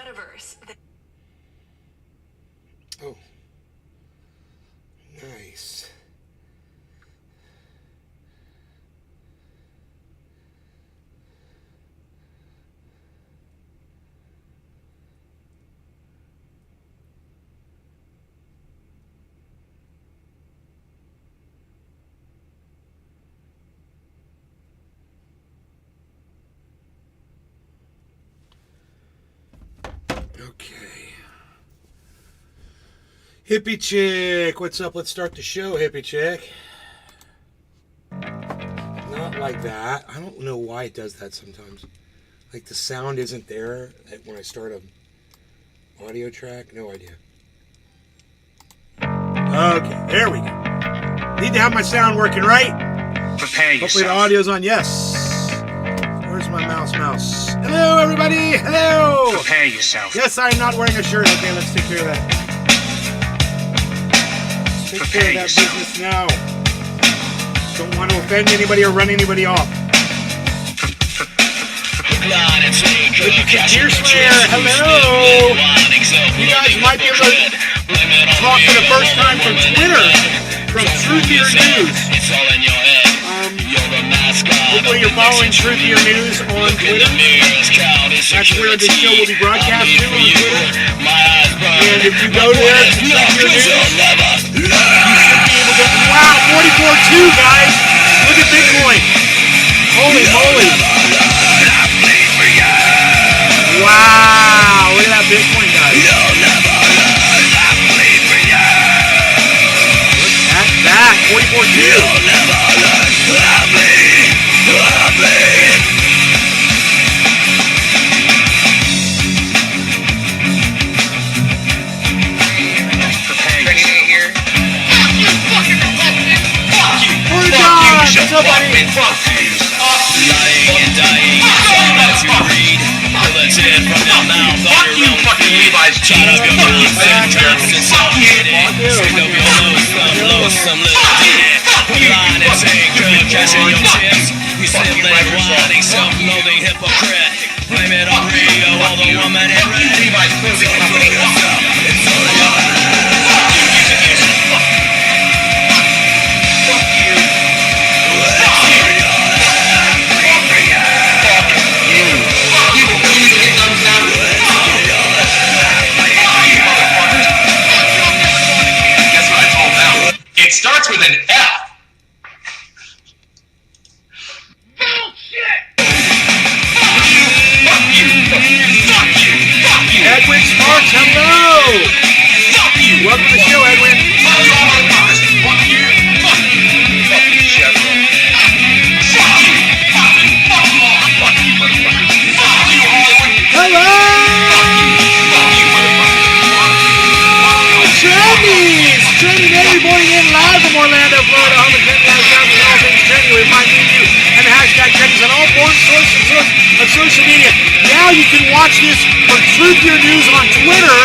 metaverse. Oh, nice. Okay. Hippie chick, what's up? Let's start the show, hippie chick. Not like that. I don't know why it does that sometimes. Like the sound isn't there when I start a audio track. No idea. Okay, there we go. Need to have my sound working, right? Prepare yourself. Hopefully the audio's on. Yes. Where's my mouse? Hello, everybody. Hello. Prepare yourself. Yes, I'm not wearing a shirt. Okay, let's take care of that. Take care of that business now. Don't want to offend anybody or run anybody off. Dear Slayer, hello. You guys might be able to talk for the first time from Twitter, from Truthier News. Hopefully you're following Truthier News on Twitter. That's where the show will be broadcast to on Twitter. And if you go there to Truthier News, you should be able to... Wow, 44.2, guys. Look at Bitcoin. Holy moly. Wow, look at that Bitcoin, guys. Look at that, 44.2. What's up, buddy? Lying and dying, that you read. Let's hear it from your mouth. Fuck you, fucking Levi's jeans. Shut up your mouth and stick up your loathsome little dick. Line and take cashing your tips. You sibling whining, self-loathing hypocrite. Blame it on radio, all the woman in red. Levi's clothing company. It's all in your head. It starts with an F. Bullshit! Fuck you! Fuck you! Fuck you! Edwin Sparks, hello! Fuck you! Welcome to the show, Edwin. Fuck you, all my brothers. Fuck you! Fuck you! Fuck you, Chevron. Fuck you! Fuck you! Fuck you all! Fuck you, motherfuckers. Fuck you, Hollywood. Hello! Fuck you, motherfuckers. Trendy's! Trendy Navy boarding in live from Orlando, Florida, home of 10,000 all things trendy. We find you and the hashtag Trendy's on all forms of social media. Now you can watch this for Truthier News on Twitter.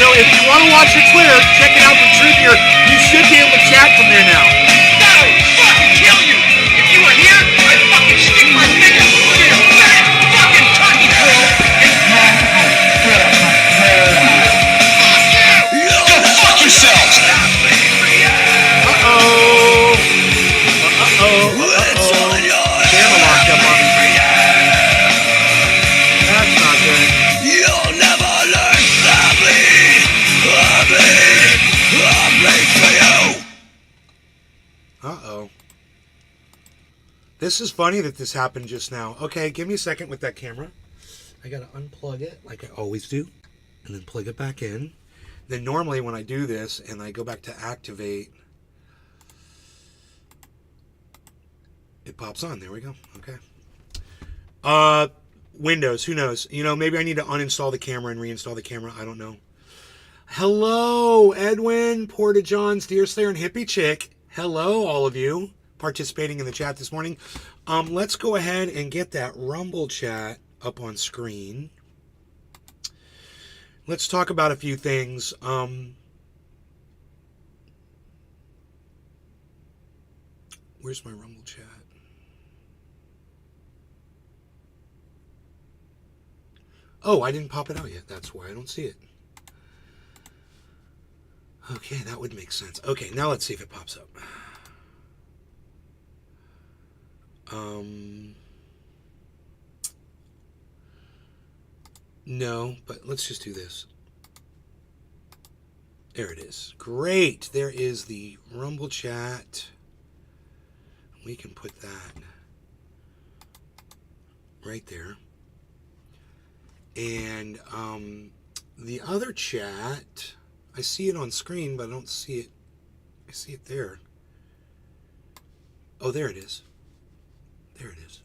So if you want to watch your Twitter, check it out from Truthier. You should be able to chat from there now. That'll fucking kill you! If you were here, I'd fucking stick my finger through your fat fucking turkey neck! Go fuck yourselves! Camera locked up on me. That's not good. You'll never learn Uh-oh. This is funny that this happened just now. Okay, give me a second with that camera. I gotta unplug it like I always do, and then plug it back in. Then normally when I do this and I go back to activate, it pops on. There we go. Okay. Windows, who knows? You know, maybe I need to uninstall the camera and reinstall the camera. I don't know. Hello, Edwin, Porta Johns, Deer Slayer, and Hippie Chick. Hello, all of you participating in the chat this morning. Let's go ahead and get that Rumble chat up on screen. Let's talk about a few things. Where's my Rumble chat? Oh, I didn't pop it out yet. That's why I don't see it. Okay, that would make sense. Okay, now let's see if it pops up. No, but let's just do this. There it is. Great. There is the Rumble chat. We can put that right there. And the other chat, I see it on screen, but I don't see it. I see it there. Oh, there it is. There it is.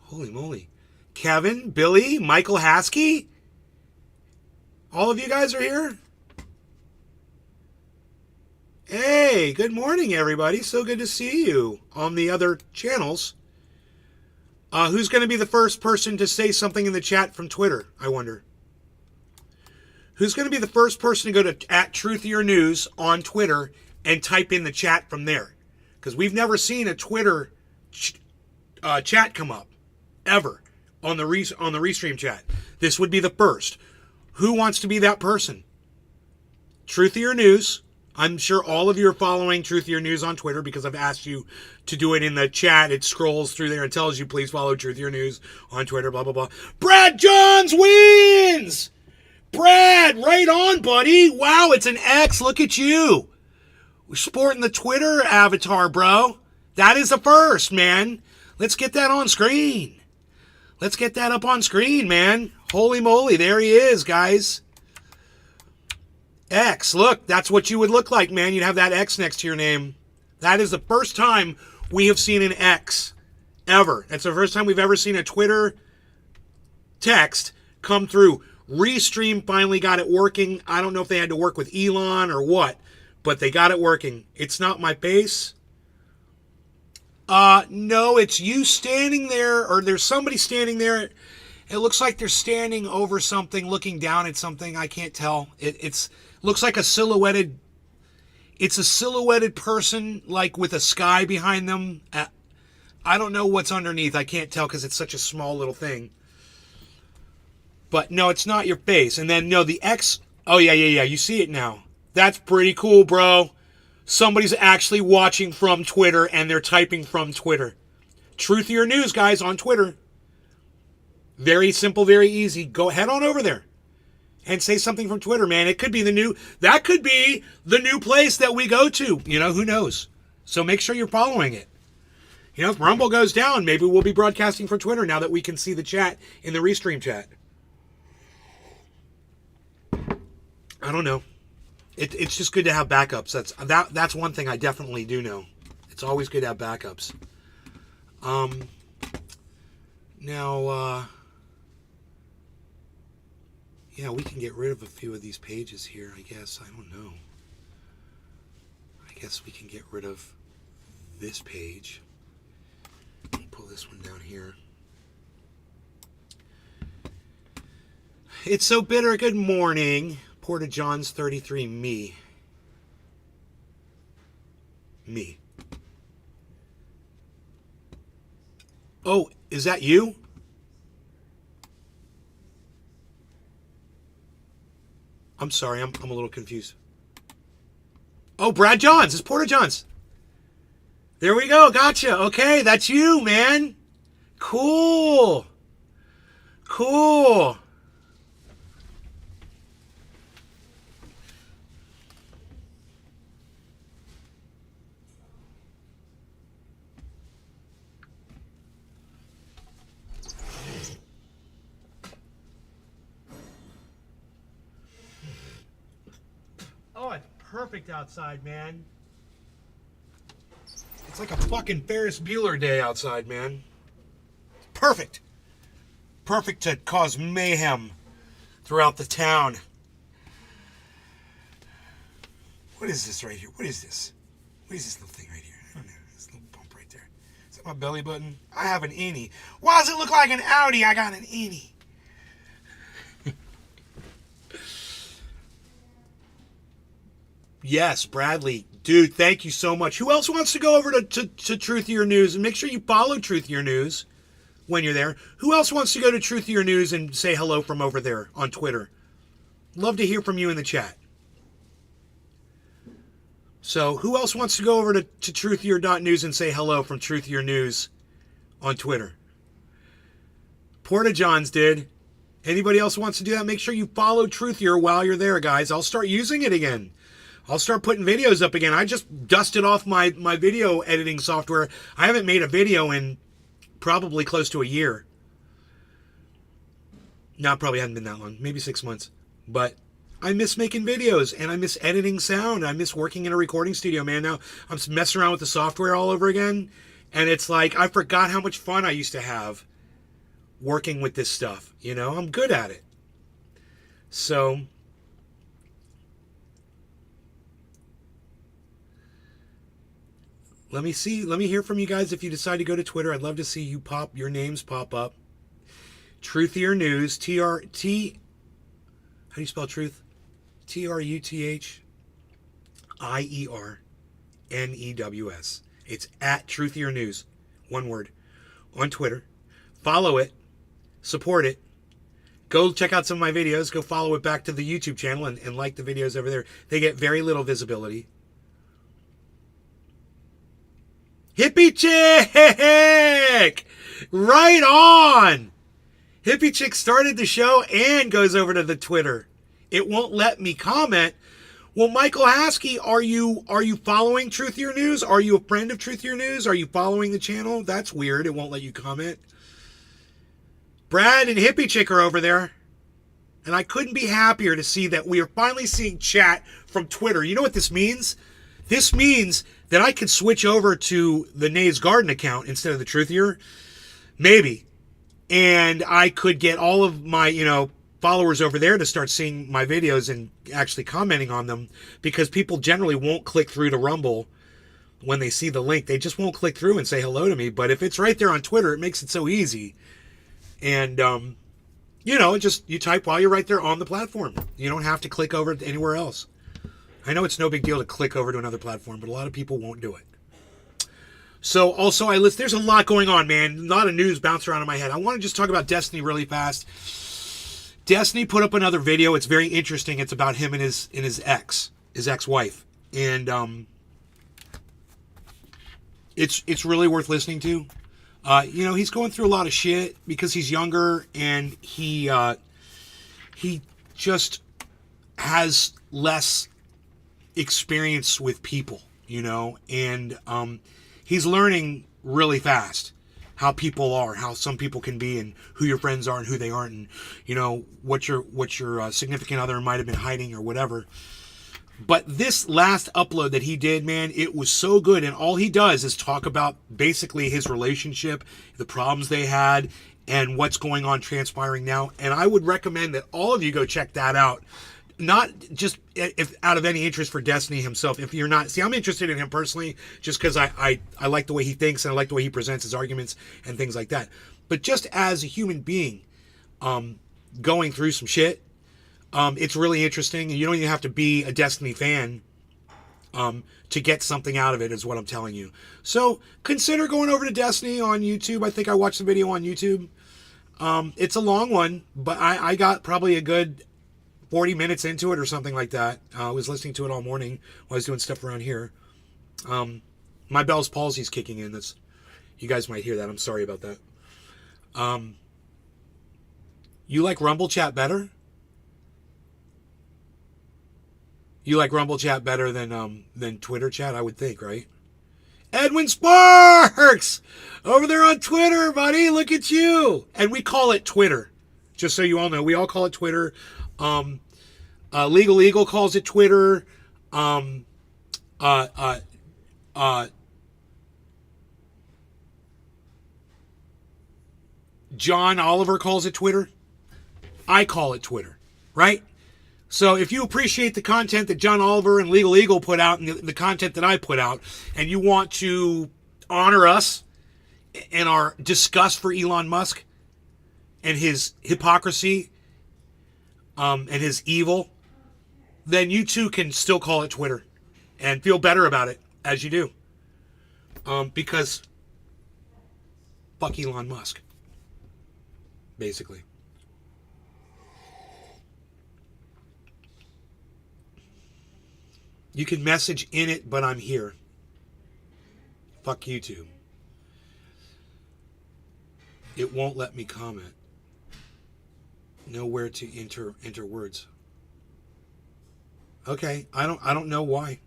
Holy moly. Kevin, Billy, Michael Haskey? All of you guys are here? Hey, good morning, everybody. So good to see you on the other channels. Who's going to be the first person to say something in the chat from Twitter, I wonder? Who's going to be the first person to go to @Truthier on Twitter and type in the chat from there? Because we've never seen a Twitter chat come up, ever, on the Restream chat. This would be the first. Who wants to be that person? Truthier News. I'm sure all of you are following Truthier News on Twitter because I've asked you to do it in the chat. It scrolls through there and tells you, please follow Truthier News on Twitter, blah, blah, blah. Brad Johns wins! Brad, right on, buddy. Wow, it's an X. Look at you. We're sporting the Twitter avatar, bro. That is the first, man. Let's get that on screen. Let's get that up on screen, man. Holy moly, there he is, guys. X, look, that's what you would look like, man. You'd have that X next to your name. That is the first time we have seen an X, ever. That's the first time we've ever seen a Twitter text come through. Restream finally got it working. I don't know if they had to work with Elon or what, but they got it working. It's not my face. No, it's you standing there, or there's somebody standing there. It looks like they're standing over something, looking down at something. I can't tell. It's looks like a silhouetted. It's a silhouetted person, like with a sky behind them. I don't know what's underneath. I can't tell because it's such a small little thing. But no, it's not your face. And then no, the X. Oh yeah. You see it now. That's pretty cool, bro. Somebody's actually watching from Twitter and they're typing from Twitter. Truthier News, guys, on Twitter. Very simple, very easy. Go head on over there and say something from Twitter, man. It could be that could be the new place that we go to. You know, who knows? So make sure you're following it. You know, if Rumble goes down, maybe we'll be broadcasting from Twitter now that we can see the chat in the Restream chat. I don't know. It's just good to have backups. That's one thing I definitely do know. It's always good to have backups. Now, yeah, we can get rid of a few of these pages here, I guess. I don't know. I guess we can get rid of this page. Pull this one down here. It's so bitter. Good morning. Porta Johns 33, me. Oh, is that you? I'm sorry, I'm a little confused. Oh, Brad Johns. It's Porta Johns. There we go. Gotcha. Okay, that's you, man. Cool. Oh, it's perfect outside, man. It's like a fucking Ferris Bueller day outside, man. Perfect. Perfect to cause mayhem throughout the town. What is this right here? What is this? What is this little thing right here? I don't know. This little bump right there. Is that my belly button? I have an innie. Why does it look like an Audi? I got an innie. Yes, Bradley. Dude, thank you so much. Who else wants to go over to Truthier News? And make sure you follow Truthier News when you're there. Who else wants to go to Truthier News and say hello from over there on Twitter? Love to hear from you in the chat. So, who else wants to go over to Truthier.news and say hello from Truthier News on Twitter? Porta Johns did. Anybody else wants to do that? Make sure you follow Truthier while you're there, guys. I'll start using it again. I'll start putting videos up again. I just dusted off my video editing software. I haven't made a video in probably close to a year. No, it probably hasn't been that long. Maybe 6 months. But I miss making videos, and I miss editing sound. I miss working in a recording studio, man. Now I'm messing around with the software all over again, and it's like I forgot how much fun I used to have working with this stuff. You know, I'm good at it. So let me hear from you guys if you decide to go to Twitter. I'd love to see your names pop up. Truthier News, how do you spell truth? TRUTHIERNEWS. It's at Truthier News. One word. On Twitter. Follow it. Support it. Go check out some of my videos. Go follow it back to the YouTube channel and like the videos over there. They get very little visibility. Hippie Chick! Right on! Hippie Chick started the show and goes over to the Twitter. It won't let me comment. Well, Michael Haskey, are you following Truthier News? Are you a friend of Truthier News? Are you following the channel? That's weird. It won't let you comment. Brad and Hippie Chick are over there. And I couldn't be happier to see that we are finally seeing chat from Twitter. You know what this means? This means that I could switch over to the Nay's Garden account instead of the Truthier. Maybe. And I could get all of my, followers over there to start seeing my videos and actually commenting on them, because people generally won't click through to Rumble when they see the link. They just won't click through and say hello to me. But if it's right there on Twitter, it makes it so easy. And, just you type while you're right there on the platform. You don't have to click over to anywhere else. I know it's no big deal to click over to another platform, but a lot of people won't do it. So also there's a lot going on, man. A lot of news bouncing around in my head. I want to just talk about Destiny really fast. Destiny put up another video. It's very interesting. It's about him and his ex-wife. And it's really worth listening to. He's going through a lot of shit because he's younger, and he just has less experience with people, and he's learning really fast how people are, how some people can be, and who your friends are and who they aren't, and what your significant other might have been hiding or whatever. But this last upload that he did, man, it was so good. And all he does is talk about basically his relationship, the problems they had, and what's going on transpiring now. And I would recommend that all of you go check that out. Not just if out of any interest for Destiny himself. If you're not, I'm interested in him personally, just because I like the way he thinks, and I like the way he presents his arguments and things like that. But just as a human being, going through some shit, it's really interesting, and you don't even have to be a Destiny fan to get something out of it, is what I'm telling you. So consider going over to Destiny on YouTube. I think I watched the video on YouTube. It's a long one, but I got probably a good 40 minutes into it or something like that. I was listening to it all morning while I was doing stuff around here. My Bell's palsy's kicking in. You guys might hear that. I'm sorry about that. You like Rumble chat better? You like Rumble chat better than Twitter chat, I would think, right? Edwin Sparks! Over there on Twitter, buddy. Look at you. And we call it Twitter. Just so you all know. We all call it Twitter. Legal Eagle calls it Twitter. John Oliver calls it Twitter. I call it Twitter, right? So if you appreciate the content that John Oliver and Legal Eagle put out, and the content that I put out, and you want to honor us and our disgust for Elon Musk and his hypocrisy, and his evil, then you too can still call it Twitter. and feel better about it as you do. Because fuck Elon Musk, basically. You can message in it, but I'm here. Fuck YouTube. It won't let me comment. Nowhere to enter words. Okay, I don't know why.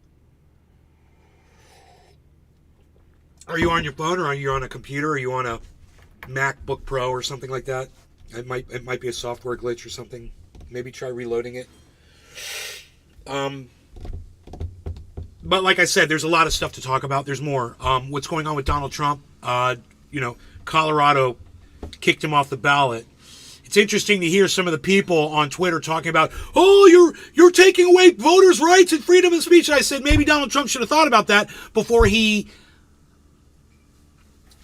Are you on your phone, or are you on a computer? Are you on a MacBook Pro or something like that? It might be a software glitch or something. Maybe try reloading it. But like I said, there's a lot of stuff to talk about. There's more. What's going on with Donald Trump? Colorado kicked him off the ballot. It's interesting to hear some of the people on Twitter talking about, oh, you're taking away voters' rights and freedom of speech. And I said maybe Donald Trump should have thought about that before he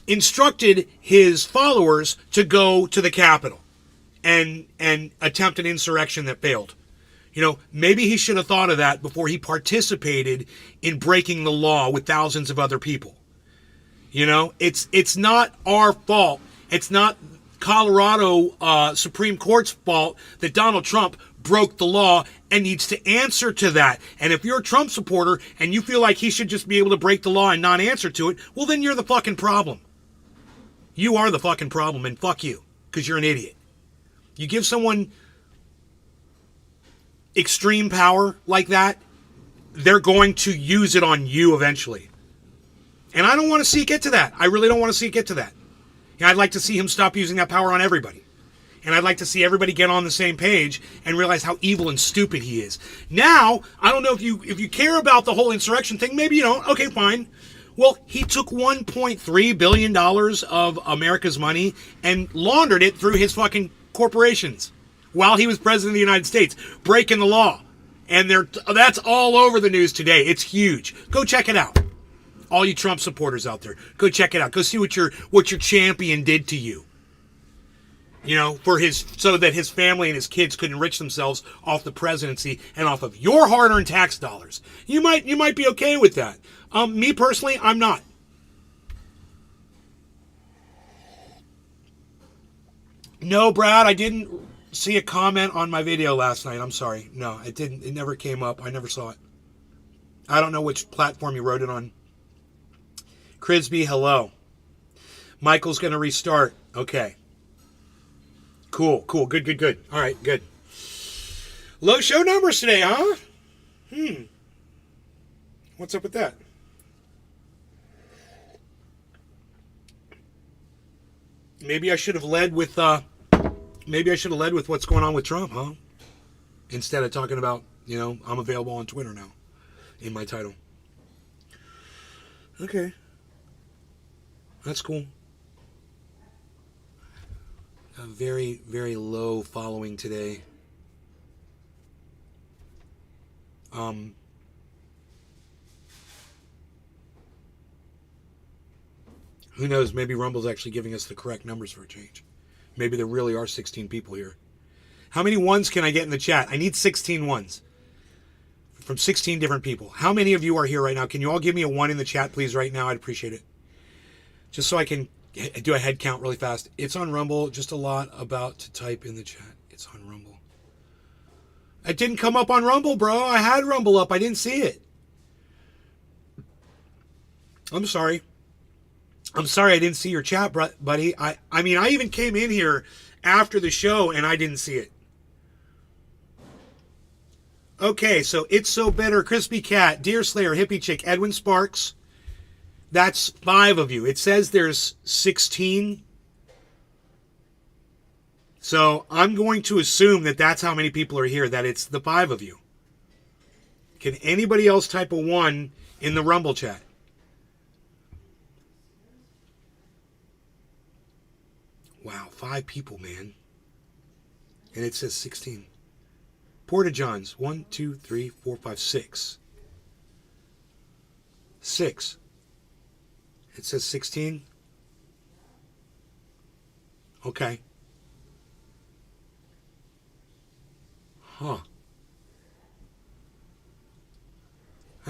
instructed his followers to go to the Capitol and attempt an insurrection that failed. Maybe he should have thought of that before he participated in breaking the law with thousands of other people. It's not our fault. It's not Colorado Supreme Court's fault that Donald Trump broke the law and needs to answer to that. And if you're a Trump supporter and you feel like he should just be able to break the law and not answer to it, well, then you're the fucking problem. You are the fucking problem, and fuck you, because you're an idiot. You give someone extreme power like that, they're going to use it on you eventually. And I don't want to see it get to that. I really don't want to see it get to that. And I'd like to see him stop using that power on everybody. And I'd like to see everybody get on the same page and realize how evil and stupid he is. Now, I don't know if you care about the whole insurrection thing. Maybe you don't. Okay, fine. Well, he took $1.3 billion of America's money and laundered it through his fucking corporations while he was president of the United States, breaking the law. And that's all over the news today. It's huge. Go check it out. All you Trump supporters out there, go check it out. Go see what your champion did to you. So that his family and his kids could enrich themselves off the presidency and off of your hard-earned tax dollars. You might be okay with that. Me personally, I'm not. No, Brad, I didn't see a comment on my video last night. I'm sorry. No, it didn't. It never came up. I never saw it. I don't know which platform you wrote it on. Crisby, hello. Michael's going to restart. Okay. Cool. Good. All right, good. Low show numbers today, huh? What's up with that? Maybe I should have led with what's going on with Trump, huh? Instead of talking about, I'm available on Twitter now in my title. Okay. That's cool. A very, very low following today. Who knows? Maybe Rumble's actually giving us the correct numbers for a change. Maybe there really are 16 people here. How many ones can I get in the chat? I need 16 ones. From 16 different people. How many of you are here right now? Can you all give me a 1 in the chat, please, right now? I'd appreciate it. Just so I can do a head count really fast. It's on Rumble. Just a lot about to type in the chat. It's on Rumble. It didn't come up on Rumble, bro. I had Rumble up. I didn't see it. I'm sorry. I didn't see your chat, buddy. I mean, I even came in here after the show and I didn't see it. Okay, so It's So Better, Crispy Cat, Deer Slayer, Hippie Chick, Edwin Sparks. That's 5 of you. It says there's 16. So I'm going to assume that that's how many people are here, that it's the 5 of you. Can anybody else type a 1 in the Rumble chat? Wow, 5 people, man. And it says 16. Porta Johns, 1, 2, 3, 4, 5, 6. 6. It says 16. Okay. Huh.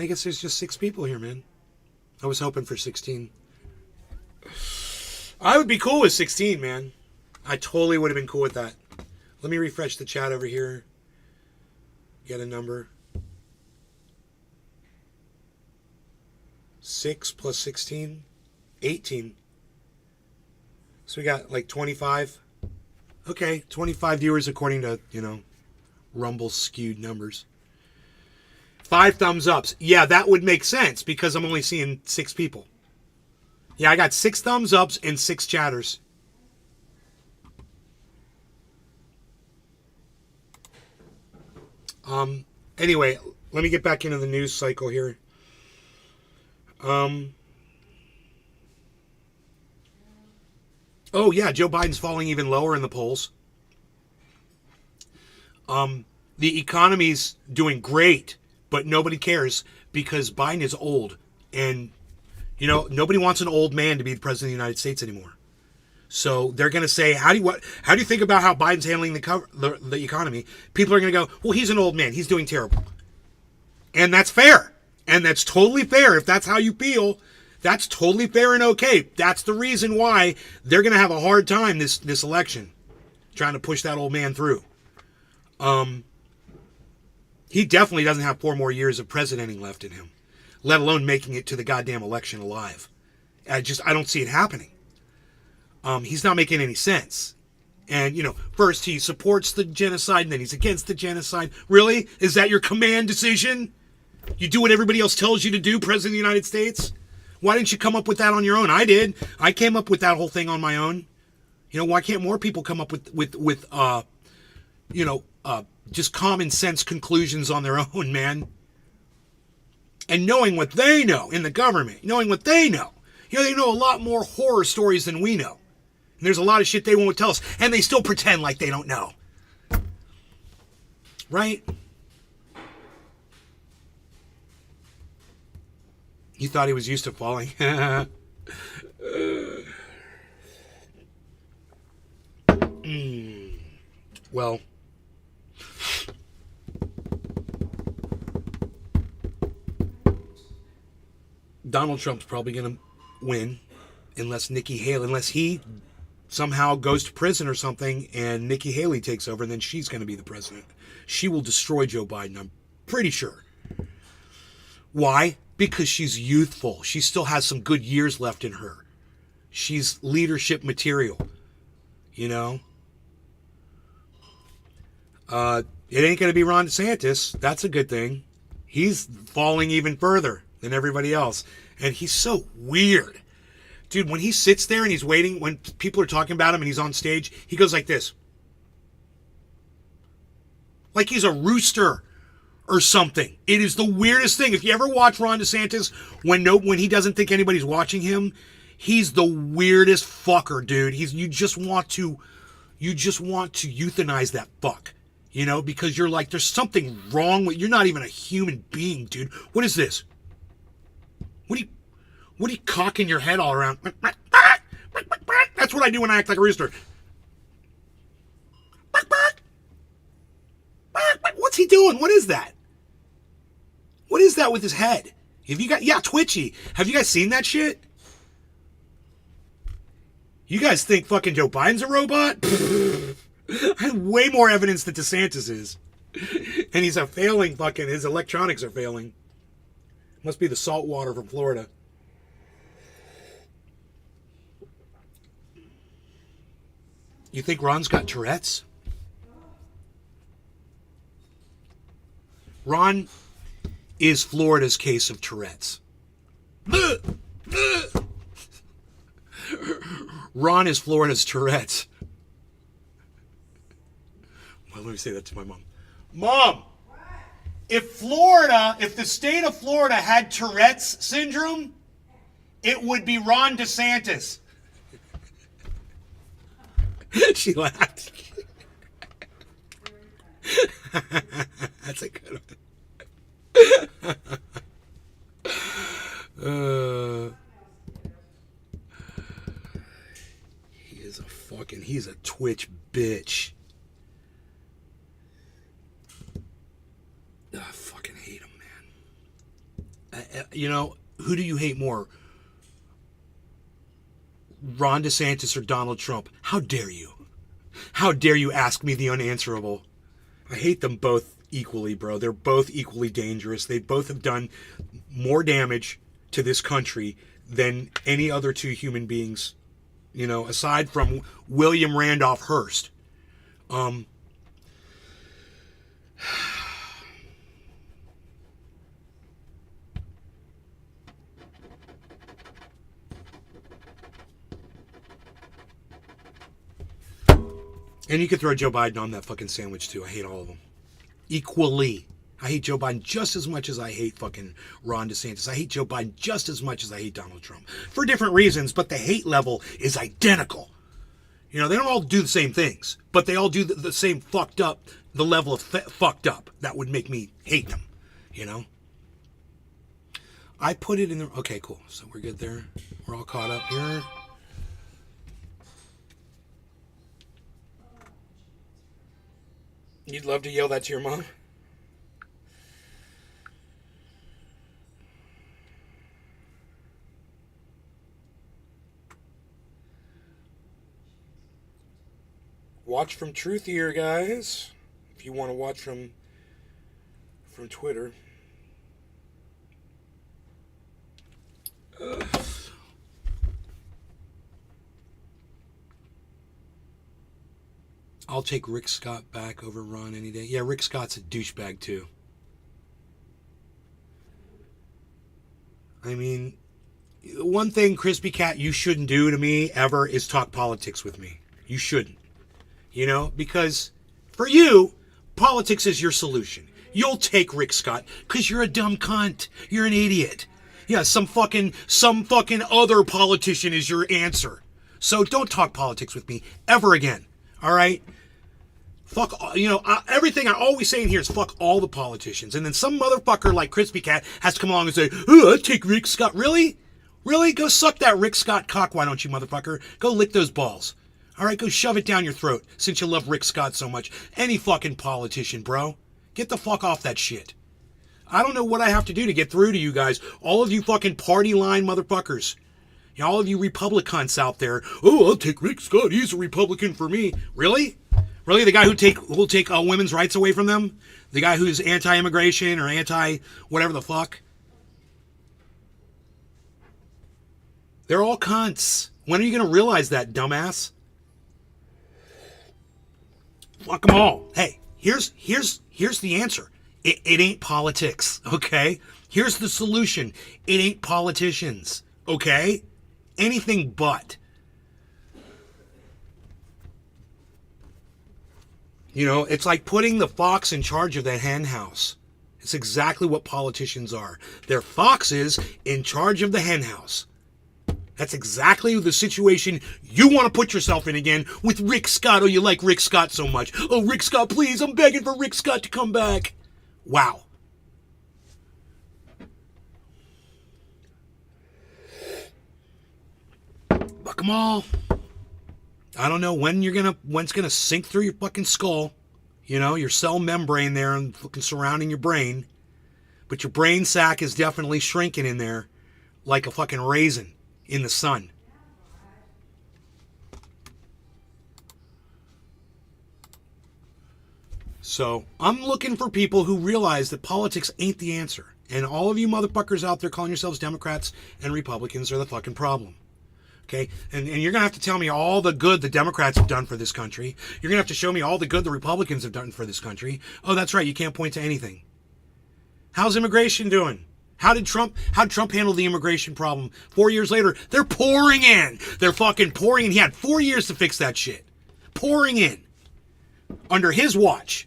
I guess there's just 6 people here, man. I was hoping for 16. I would be cool with 16, man. I totally would have been cool with that. Let me refresh the chat over here. Get a number. 6 plus 16, 18. So we got like 25. Okay, 25 viewers according to, Rumble's skewed numbers. 5 thumbs ups. Yeah, that would make sense because I'm only seeing 6 people. Yeah, I got 6 thumbs ups and 6 chatters. Anyway, let me get back into the news cycle here. Oh yeah, Joe Biden's falling even lower in the polls. The economy's doing great, but nobody cares because Biden is old, and nobody wants an old man to be the president of the United States anymore. So they're going to say, how do you think about how Biden's handling the economy? People are going to go, well, he's an old man, he's doing terrible, and that's fair, and that's totally fair. If that's how you feel, that's totally fair and okay. That's the reason why they're going to have a hard time this election, trying to push that old man through. He definitely doesn't have 4 more years of presidenting left in him, let alone making it to the goddamn election alive. I don't see it happening. He's not making any sense. And, first he supports the genocide and then he's against the genocide. Really? Is that your command decision? You do what everybody else tells you to do, President of the United States? Why didn't you come up with that on your own? I did. I came up with that whole thing on my own. Why can't more people come up with just common sense conclusions on their own, man? And knowing what they know in the government, knowing what they know. They know a lot more horror stories than we know. And there's a lot of shit they won't tell us. And they still pretend like they don't know. Right? You thought he was used to falling. Well, Donald Trump's probably going to win unless he somehow goes to prison or something and Nikki Haley takes over, and then she's going to be the president. She will destroy Joe Biden, I'm pretty sure. Why? Because she's youthful. She still has some good years left in her. She's leadership material, It ain't going to be Ron DeSantis. That's a good thing. He's falling even further than everybody else. And he's so weird. Dude, when he sits there and he's waiting, when people are talking about him and he's on stage, he goes like this. Like he's a rooster or something. It is the weirdest thing. If you ever watch Ron DeSantis when he doesn't think anybody's watching him, he's the weirdest fucker, dude. You just want to euthanize that fuck. Because you're like, there's something wrong with, you're not even a human being, dude. What is this? What are you cocking your head all around? That's what I do when I act like a rooster. What's he doing? What is that? What is that with his head? Twitchy. Have you guys seen that shit? You guys think fucking Joe Biden's a robot? I have way more evidence that DeSantis is. And he's his electronics are failing. Must be the salt water from Florida. You think Ron's got Tourette's? Ron is Florida's case of Tourette's. Ron is Florida's Tourette's. Well, let me say that to my mom. Mom, if the state of Florida had Tourette's syndrome, it would be Ron DeSantis. She laughed. That's a good one. He's a Twitch bitch. I fucking hate him, man. who do you hate more? Ron DeSantis or Donald Trump? How dare you? How dare you ask me the unanswerable? I hate them both equally, bro. They're both equally dangerous. They both have done more damage to this country than any other two human beings, aside from William Randolph Hearst. And you could throw Joe Biden on that fucking sandwich too. I hate all of them. Equally. I hate Joe Biden just as much as I hate fucking Ron DeSantis. I hate Joe Biden just as much as I hate Donald Trump. For different reasons, but the hate level is identical. They don't all do the same things, but they all do the same fucked up, the level of fucked up that would make me hate them, I put it in the... Okay, cool. So we're good there. We're all caught up here. You'd love to yell that to your mom? Watch from Truthier, guys. If you want to watch from Twitter. Ugh. I'll take Rick Scott back over Ron any day. Yeah, Rick Scott's a douchebag too. I mean, one thing, Crispy Cat, you shouldn't do to me ever is talk politics with me. You shouldn't. Because for you, politics is your solution. You'll take Rick Scott because you're a dumb cunt. You're an idiot. Yeah, some fucking other politician is your answer. So don't talk politics with me ever again. All right? Fuck, everything I always say in here is fuck all the politicians. And then some motherfucker like Crispy Cat has to come along and say, oh, I'd take Rick Scott. Really? Really? Go suck that Rick Scott cock, why don't you, motherfucker? Go lick those balls. All right, go shove it down your throat since you love Rick Scott so much. Any fucking politician, bro. Get the fuck off that shit. I don't know what I have to do to get through to you guys. All of you fucking party line motherfuckers. All of you Republicans out there. Oh, I'll take Rick Scott. He's a Republican for me. Really? Really? The guy who'll take women's rights away from them? The guy who's anti-immigration or anti-whatever the fuck? They're all cunts. When are you going to realize that, dumbass? Fuck them all. Hey, here's the answer. It ain't politics, okay? Here's the solution. It ain't politicians, okay? Anything but. It's like putting the fox in charge of the hen house. It's exactly what politicians are. They're foxes in charge of the hen house. That's exactly the situation you want to put yourself in again with Rick Scott. Oh, you like Rick Scott so much. Oh, Rick Scott, please, I'm begging for Rick Scott to come back. Wow. Fuck them all. I don't know when it's gonna sink through your fucking skull. Your cell membrane there and fucking surrounding your brain. But your brain sac is definitely shrinking in there like a fucking raisin in the sun. So I'm looking for people who realize that politics ain't the answer. And all of you motherfuckers out there calling yourselves Democrats and Republicans are the fucking problem. Okay? And you're going to have to tell me all the good the Democrats have done for this country. You're going to have to show me all the good the Republicans have done for this country. Oh, that's right. You can't point to anything. How's immigration doing? How'd Trump handle the immigration problem? 4 years later, they're pouring in. They're fucking pouring in. He had 4 years to fix that shit. Pouring in. Under his watch.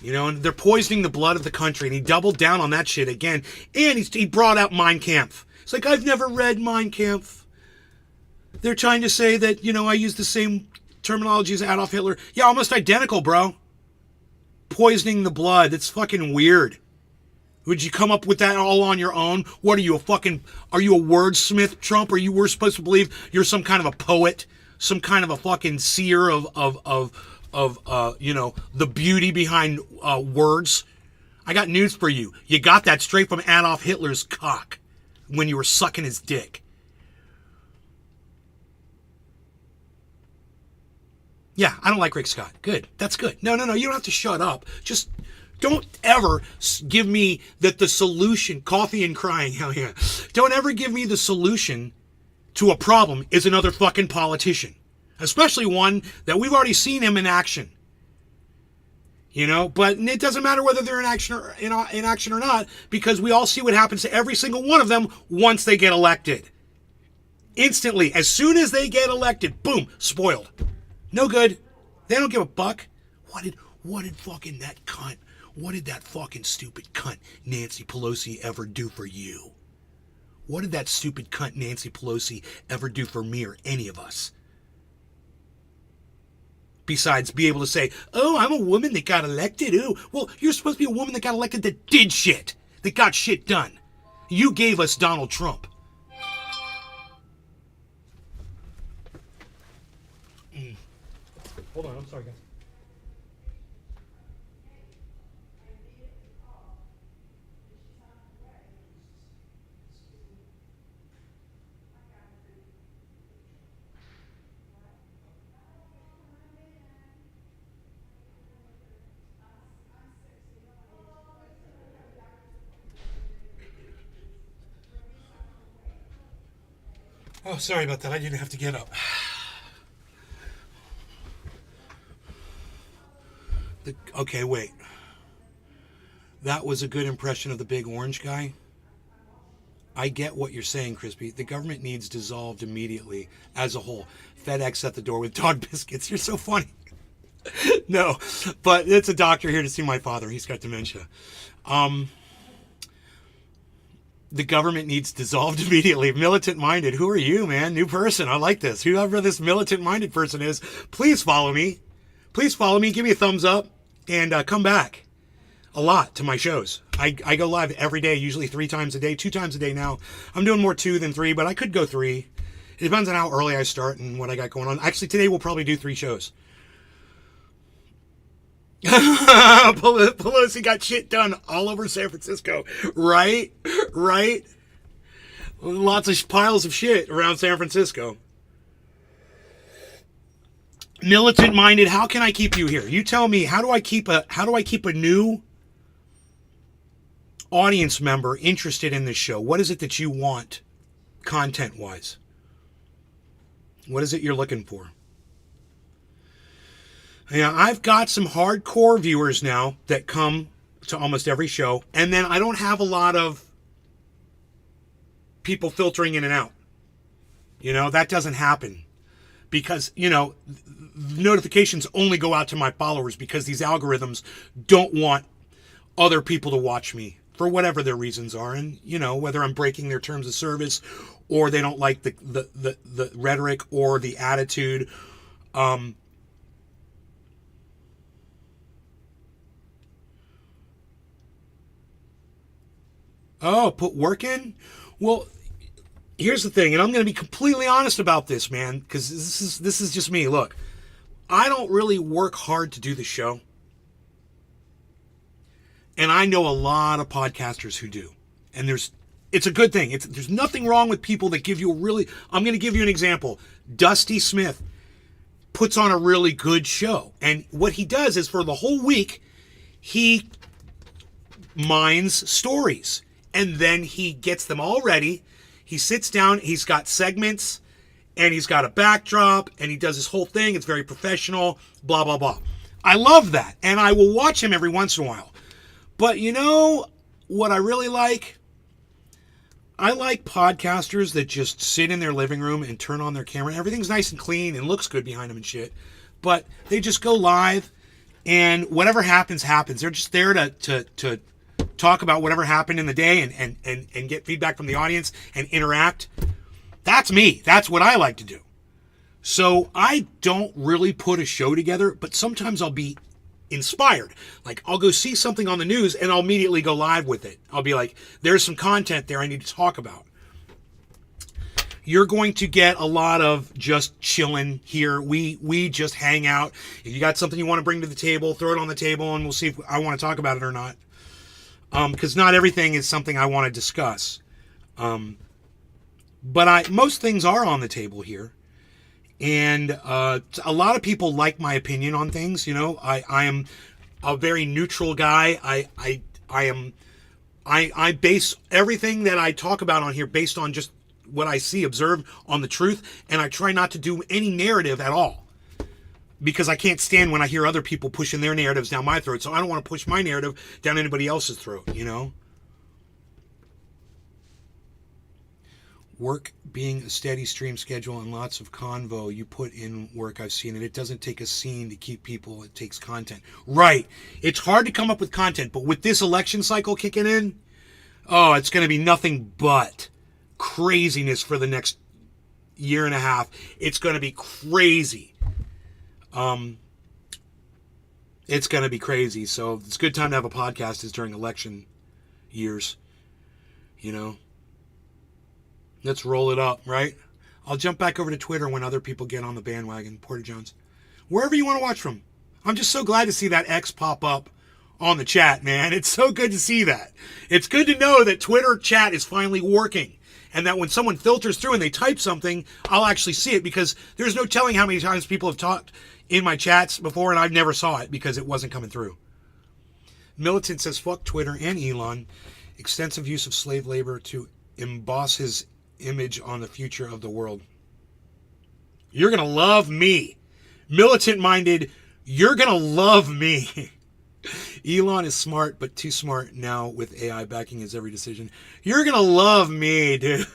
And they're poisoning the blood of the country, and he doubled down on that shit again, and he brought out Mein Kampf. It's like, I've never read Mein Kampf. They're trying to say that, I use the same terminology as Adolf Hitler. Yeah, almost identical, bro. Poisoning the blood. That's fucking weird. Would you come up with that all on your own? What are you, are you a wordsmith, Trump? Or we're supposed to believe you're some kind of a poet? Some kind of a fucking seer of the beauty behind words. I got news for you. You got that straight from Adolf Hitler's cock when you were sucking his dick. Yeah, I don't like Rick Scott. Good. That's good. No. You don't have to shut up. Just don't ever give me the solution, coffee and crying, hell yeah. Don't ever give me the solution to a problem is another fucking politician. Especially one that we've already seen him in action. But it doesn't matter whether they're in action or not, because we all see what happens to every single one of them once they get elected. Instantly, as soon as they get elected, boom, spoiled. No good. They don't give a buck. What did fucking that cunt, what did that fucking stupid cunt Nancy Pelosi ever do for you? What did that stupid cunt Nancy Pelosi ever do for me or any of us? Besides be able to say, oh, I'm a woman that got elected. Ooh, well, you're supposed to be a woman that got elected that did shit. That got shit done. You gave us Donald Trump. Hold on, I'm sorry, guys. Oh, sorry about that. I didn't have to get up. Okay, wait. That was a good impression of the big orange guy. I get what you're saying, Crispy. The government needs dissolved immediately as a whole. FedEx at the door with dog biscuits. You're so funny. No, but it's a doctor here to see my father. He's got dementia. The government needs dissolved immediately. Militant-minded. Who are you, man? New person. I like this. Whoever this militant-minded person is, please follow me. Please follow me. Give me a thumbs up. And come back a lot to my shows. I go live every day, usually 3 times a day, 2 times a day now. I'm doing more 2 than 3, but I could go 3. It depends on how early I start and what I got going on. Actually, today we'll probably do 3 shows. Pelosi got shit done all over San Francisco. Right? Lots of piles of shit around San Francisco. Militant minded, how can I keep you here? You tell me, how do I keep a new audience member interested in this show? What is it that you want content wise? What is it you're looking for? Yeah, I've got some hardcore viewers now that come to almost every show, and then I don't have a lot of people filtering in and out. That doesn't happen. Because, notifications only go out to my followers because these algorithms don't want other people to watch me for whatever their reasons are. And, whether I'm breaking their terms of service or they don't like the rhetoric or the attitude. Put work in? Well, here's the thing, and I'm going to be completely honest about this, man, because this is just me. Look, I don't really work hard to do the show. And I know a lot of podcasters who do. And it's a good thing. There's nothing wrong with people that give you I'm going to give you an example. Dusty Smith puts on a really good show. And what he does is for the whole week, he mines stories. And then he gets them all ready. He sits down, he's got segments, and he's got a backdrop, and he does his whole thing. It's very professional, blah, blah, blah. I love that, and I will watch him every once in a while. But what I really like? I like podcasters that just sit in their living room and turn on their camera. Everything's nice and clean and looks good behind them and shit. But they just go live, and whatever happens, happens. They're just there to talk about whatever happened in the day and get feedback from the audience and interact. That's me. That's what I like to do. So I don't really put a show together, but sometimes I'll be inspired. Like I'll go see something on the news and I'll immediately go live with it. I'll be like, there's some content there I need to talk about. you're going to get a lot of just chilling here. We just hang out. If you got something you want to bring to the table, throw it on the table, and we'll see if I want to talk about it or not. Because not everything is something I want to discuss. But most things are on the table here. And a lot of people like my opinion on things. You know, I am a very neutral guy. I base everything that I talk about on here based on just what I see, observe on the truth, and I try not to do any narrative at all. Because I can't stand when I hear other people pushing their narratives down my throat, so I don't want to push my narrative down anybody else's throat, you know? Work being a steady stream schedule and lots of convo, you put in work, I've seen it. It doesn't take a scene to keep people, it takes content. Right. It's hard to come up with content, but with this election cycle kicking in, oh, it's going to be nothing but craziness for the next year and a half. It's going to be crazy. It's going to be crazy. So it's a good time to have a podcast is during election years, you know. Let's roll it up, right? I'll jump back over to Twitter when other people get on the bandwagon. Porta Johns. Wherever you want to watch from. I'm just so glad to see that X pop up on the chat, man. It's so good to see that. It's good to know that Twitter chat is finally working. And that when someone filters through and they type something, I'll actually see it. Because there's no telling how many times people have talked in my chats before and I've never saw it because it wasn't coming through. Militant says, fuck Twitter and Elon. Extensive use of slave labor to emboss his image on the future of the world. You're going to love me. Militant-minded, you're going to love me. Elon is smart, but too smart now with AI backing his every decision. You're going to love me, dude.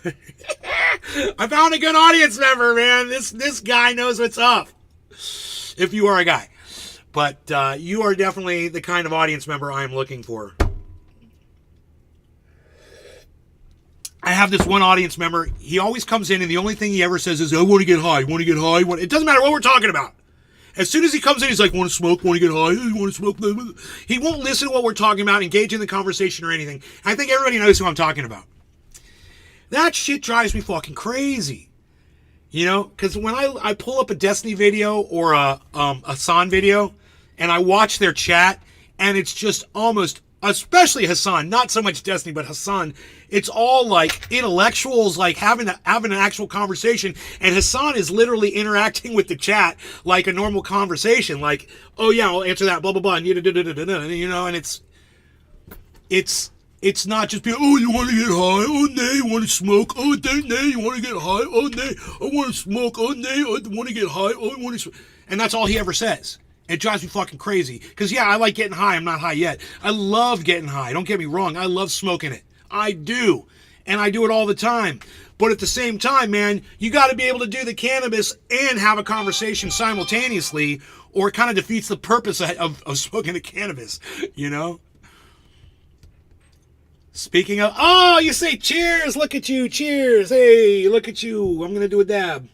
I found a good audience member, man. This guy knows what's up. If you are a guy. But you are definitely the kind of audience member I am looking for. I have this one audience member. He always comes in and the only thing he ever says is, I want to get high. Want to get high. It doesn't matter what we're talking about. As soon as he comes in, he's like, want to smoke, want to get high, want to smoke. He won't listen to what we're talking about, engage in the conversation or anything. I think everybody knows who I'm talking about. That shit drives me fucking crazy. You know, because when I pull up a Destiny video or a Hassan video and I watch their chat and it's just almost, especially Hassan, not so much Destiny, but Hassan, it's all like intellectuals, like having an actual conversation. And Hassan is literally interacting with the chat like a normal conversation. Like, oh yeah, I'll answer that, blah, blah, blah. And you know, and it's not just being, oh, you want to get high? Oh, nay, you want to smoke? Oh, nay, you want to get high? Oh, nay, I want to smoke. Oh, nay, I want to get high. Oh, I want to smoke. And that's all he ever says. It drives me fucking crazy. Because, yeah, I like getting high. I'm not high yet. I love getting high. Don't get me wrong. I love smoking it. I do. And I do it all the time. But at the same time, man, you got to be able to do the cannabis and have a conversation simultaneously, or it kind of defeats the purpose of smoking the cannabis, you know? Speaking of, oh, you say cheers, look at you, cheers, hey, look at you, I'm going to do a dab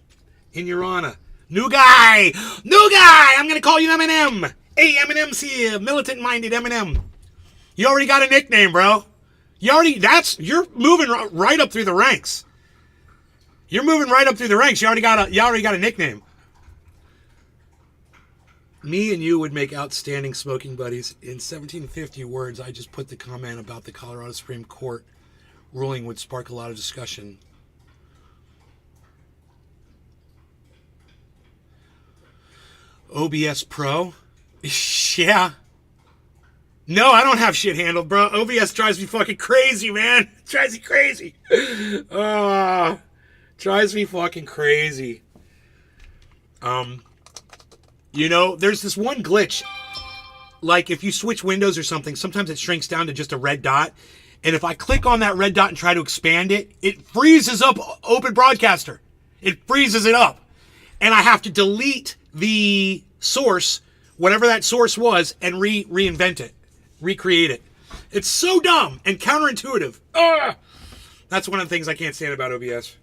in your honor. New guy, I'm going to call you Eminem. Hey, Eminem's here, militant-minded Eminem. You already got a nickname, bro. You're moving right up through the ranks. You're moving right up through the ranks. You already got a nickname. Me and you would make outstanding smoking buddies. In 1750 words, I just put the comment about the Colorado Supreme Court ruling would spark a lot of discussion. OBS Pro? Yeah. No, I don't have shit handled, bro. OBS drives me fucking crazy, man. It drives me crazy. Drives me fucking crazy. You know, there's this one glitch. Like, if you switch windows or something, sometimes it shrinks down to just a red dot. And if I click on that red dot and try to expand it, it freezes up Open Broadcaster. It freezes it up. And I have to delete the source, whatever that source was, and reinvent it. Recreate it. It's so dumb and counterintuitive. Ugh! That's one of the things I can't stand about OBS.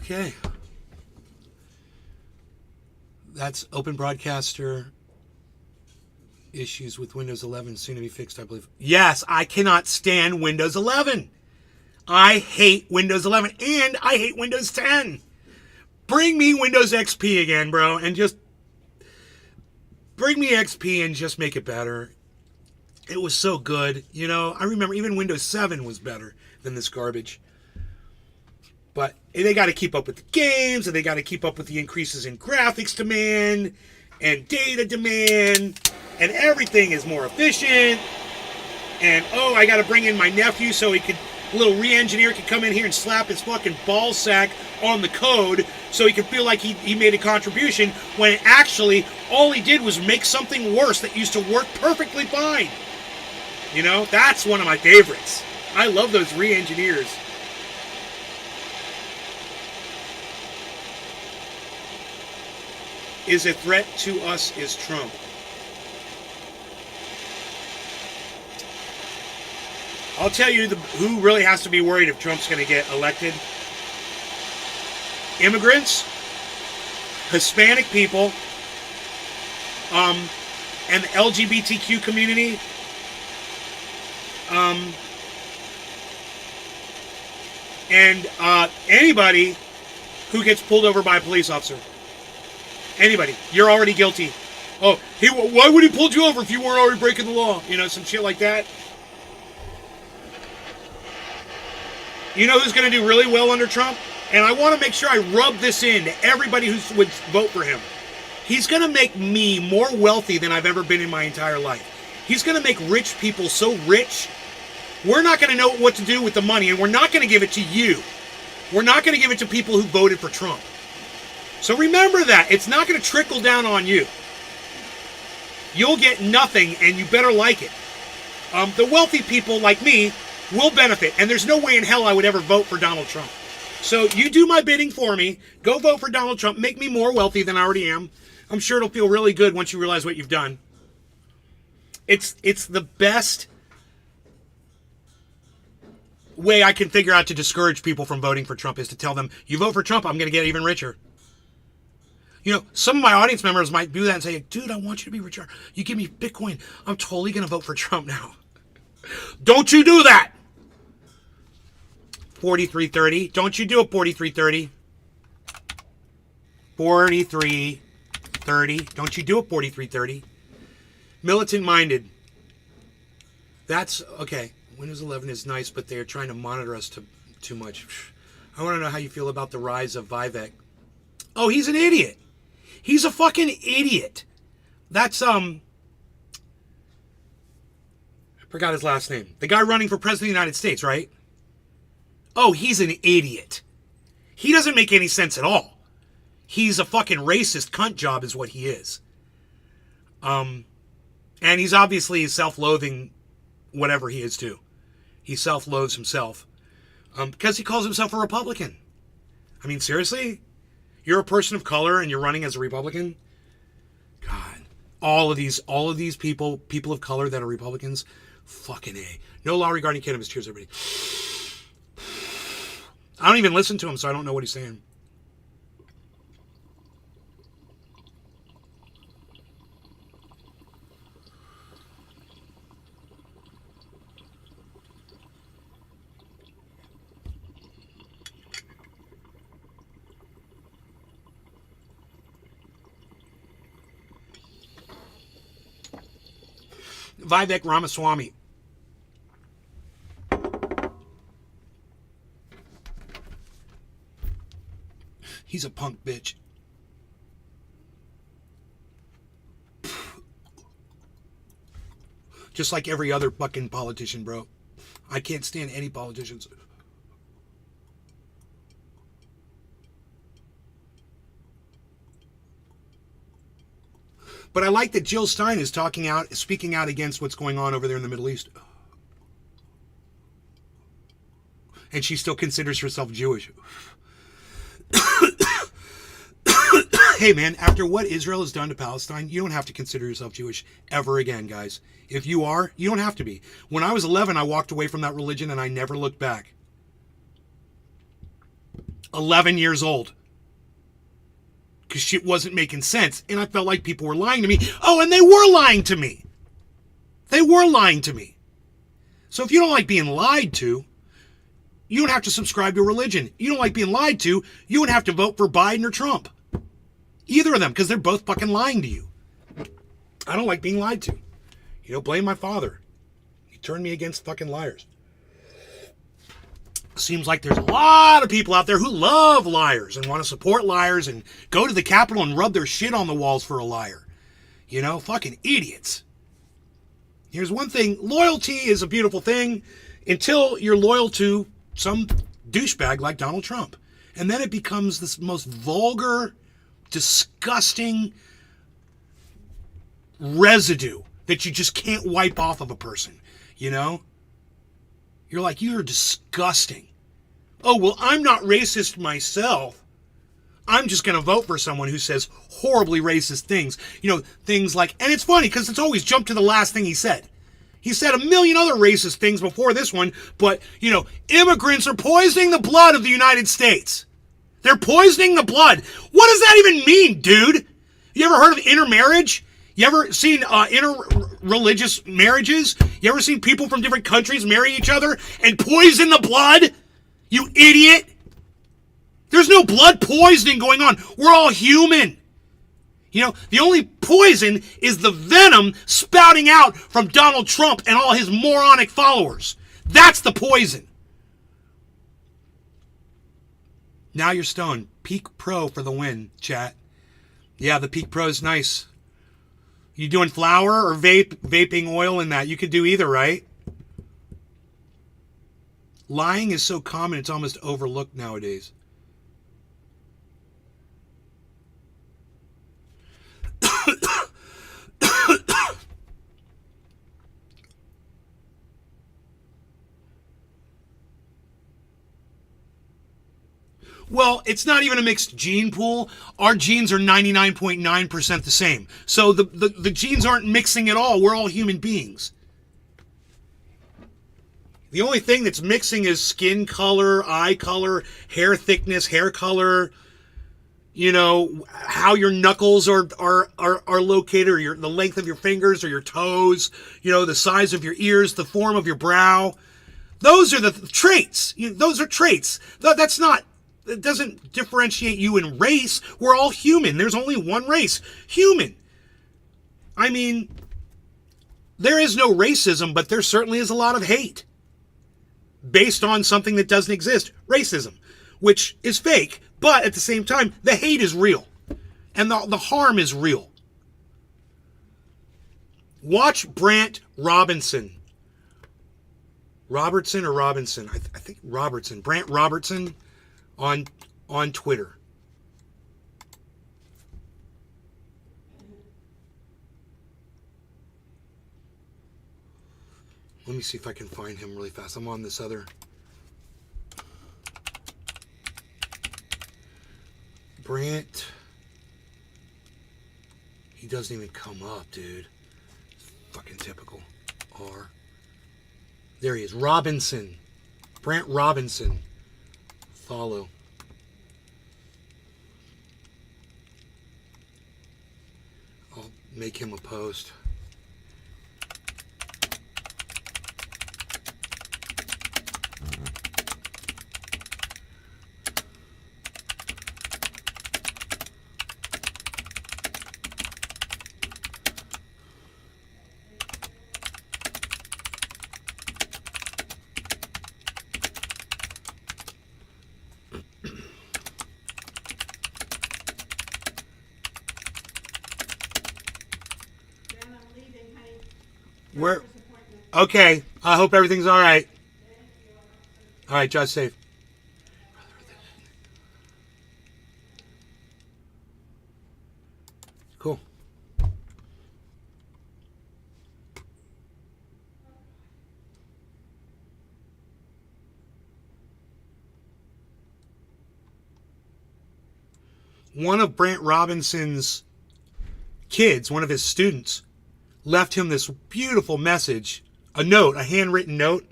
Okay. That's Open Broadcaster issues with Windows 11 soon to be fixed, I believe. Yes, I cannot stand Windows 11. I hate Windows 11 and I hate Windows 10. Bring me Windows XP again, bro, and just bring me XP and just make it better. It was so good. You know, I remember even Windows 7 was better than this garbage. But they got to keep up with the games, and they got to keep up with the increases in graphics demand and data demand, and everything is more efficient. And, oh, I got to bring in my nephew so he could, a little re-engineer could come in here and slap his fucking ball sack on the code so he could feel like he made a contribution, when actually all he did was make something worse that used to work perfectly fine. You know, that's one of my favorites. I love those re-engineers. Is a threat to us is Trump. I'll tell you who really has to be worried if Trump's going to get elected. Immigrants, Hispanic people, and the LGBTQ community. And anybody who gets pulled over by a police officer. Anybody. You're already guilty. Oh, why would he pull you over if you weren't already breaking the law? You know, some shit like that. You know who's going to do really well under Trump? And I want to make sure I rub this in to everybody who would vote for him. He's going to make me more wealthy than I've ever been in my entire life. He's going to make rich people so rich, we're not going to know what to do with the money, and we're not going to give it to you. We're not going to give it to people who voted for Trump. So remember that. It's not going to trickle down on you. You'll get nothing, and you better like it. The wealthy people like me will benefit, and there's no way in hell I would ever vote for Donald Trump. So you do my bidding for me. Go vote for Donald Trump. Make me more wealthy than I already am. I'm sure it'll feel really good once you realize what you've done. It's the best way I can figure out to discourage people from voting for Trump is to tell them, you vote for Trump, I'm going to get even richer. You know, some of my audience members might do that and say, dude, I want you to be richer. You give me Bitcoin. I'm totally going to vote for Trump now. Don't you do that. 4330. Don't you do it, 4330. 4330. Don't you do it, 4330. Militant-minded. That's, okay, Windows 11 is nice, but they're trying to monitor us too much. I want to know how you feel about the rise of Vivek. Oh, he's an idiot. He's a fucking idiot. That's, I forgot his last name. The guy running for president of the United States, right? Oh, he's an idiot. He doesn't make any sense at all. He's a fucking racist cunt job is what he is. And he's obviously self-loathing whatever he is too. He self-loathes himself. Because he calls himself a Republican. I mean, seriously? You're a person of color and you're running as a Republican? God. All of these people of color that are Republicans, fucking A. No law regarding cannabis. Cheers, everybody. I don't even listen to him, so I don't know what he's saying. Vivek Ramaswamy. He's a punk bitch. Just like every other fucking politician, bro. I can't stand any politicians. But I like that Jill Stein is speaking out against what's going on over there in the Middle East. And she still considers herself Jewish. Hey man, after what Israel has done to Palestine, you don't have to consider yourself Jewish ever again, guys. If you are, you don't have to be. When I was 11, I walked away from that religion and I never looked back. 11 years old. Because shit wasn't making sense. And I felt like people were lying to me. Oh, and they were lying to me. They were lying to me. So if you don't like being lied to, you don't have to subscribe to a religion. You don't like being lied to, you would have to vote for Biden or Trump. Either of them, because they're both fucking lying to you. I don't like being lied to. You know, blame my father. He turned me against fucking liars. Seems like there's a lot of people out there who love liars and want to support liars and go to the Capitol and rub their shit on the walls for a liar. You know, fucking idiots. Here's one thing. Loyalty is a beautiful thing until you're loyal to some douchebag like Donald Trump. And then it becomes this most vulgar, disgusting residue that you just can't wipe off of a person. You know? You're like, you're disgusting. Oh, well, I'm not racist myself. I'm just going to vote for someone who says horribly racist things. You know, things like, and it's funny because it's always jumped to the last thing he said. He said a million other racist things before this one, but, you know, immigrants are poisoning the blood of the United States. They're poisoning the blood. What does that even mean, dude? You ever heard of intermarriage? You ever seen interreligious marriages? You ever seen people from different countries marry each other and poison the blood? You idiot! There's no blood poisoning going on. We're all human. You know, the only poison is the venom spouting out from Donald Trump and all his moronic followers. That's the poison. Now you're stoned. Peak Pro for the win, chat. Yeah, the Peak Pro is nice. You doing flour or vaping oil in that? You could do either, right? Lying is so common, it's almost overlooked nowadays. Well, it's not even a mixed gene pool. Our genes are 99.9% the same. So the genes aren't mixing at all. We're all human beings. The only thing that's mixing is skin color, eye color, hair thickness, hair color, you know, how your knuckles are located, or the length of your fingers or your toes, you know, the size of your ears, the form of your brow. Those are the traits. Those are traits. That's not... It doesn't differentiate you in race. We're all human. There's only one race. Human. I mean, there is no racism, but there certainly is a lot of hate. Based on something that doesn't exist. Racism. Which is fake. But at the same time, the hate is real. And the harm is real. Watch Brant Robinson. Robertson or Robinson? I think Robertson. Brant Robertson. On Twitter. Let me see if I can find him really fast. I'm on this other. Brant. He doesn't even come up, dude. Fucking typical. R. There he is. Robinson. Brant Robinson. Follow. I'll make him a post. Where? Okay. I hope everything's all right. All right, drive safe. Cool. One of Brant Robinson's kids, one of his students, left him this beautiful message, a note, a handwritten note.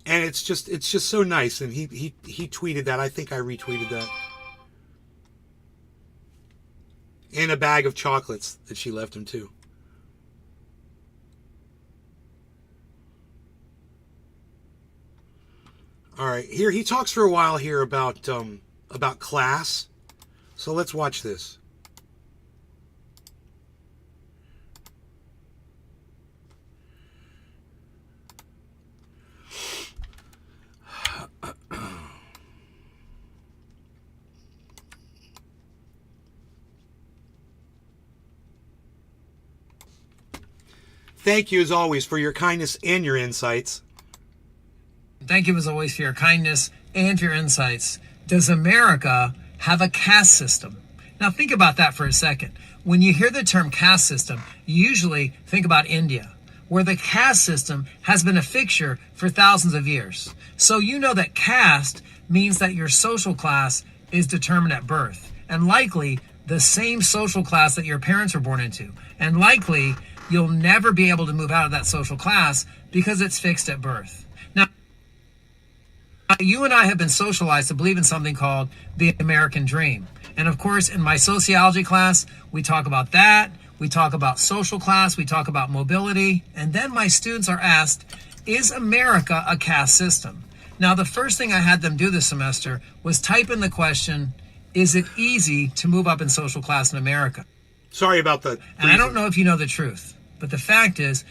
And it's just so nice. And he tweeted that. I think I retweeted that. And a bag of chocolates that she left him too. All right, here he talks for a while here about class. So let's watch this. Thank you, as always, for your kindness and your insights. Thank you, as always, for your kindness and for your insights. Does America have a caste system? Now, think about that for a second. When you hear the term caste system, you usually think about India, where the caste system has been a fixture for thousands of years. So you know that caste means that your social class is determined at birth, and likely the same social class that your parents were born into, and likely you'll never be able to move out of that social class because it's fixed at birth. Now, you and I have been socialized to believe in something called the American dream. And of course, in my sociology class, we talk about that. We talk about social class. We talk about mobility. And then my students are asked, is America a caste system? Now, the first thing I had them do this semester was type in the question, is it easy to move up in social class in America? Sorry about that. And I don't know if you know the truth, but the fact is,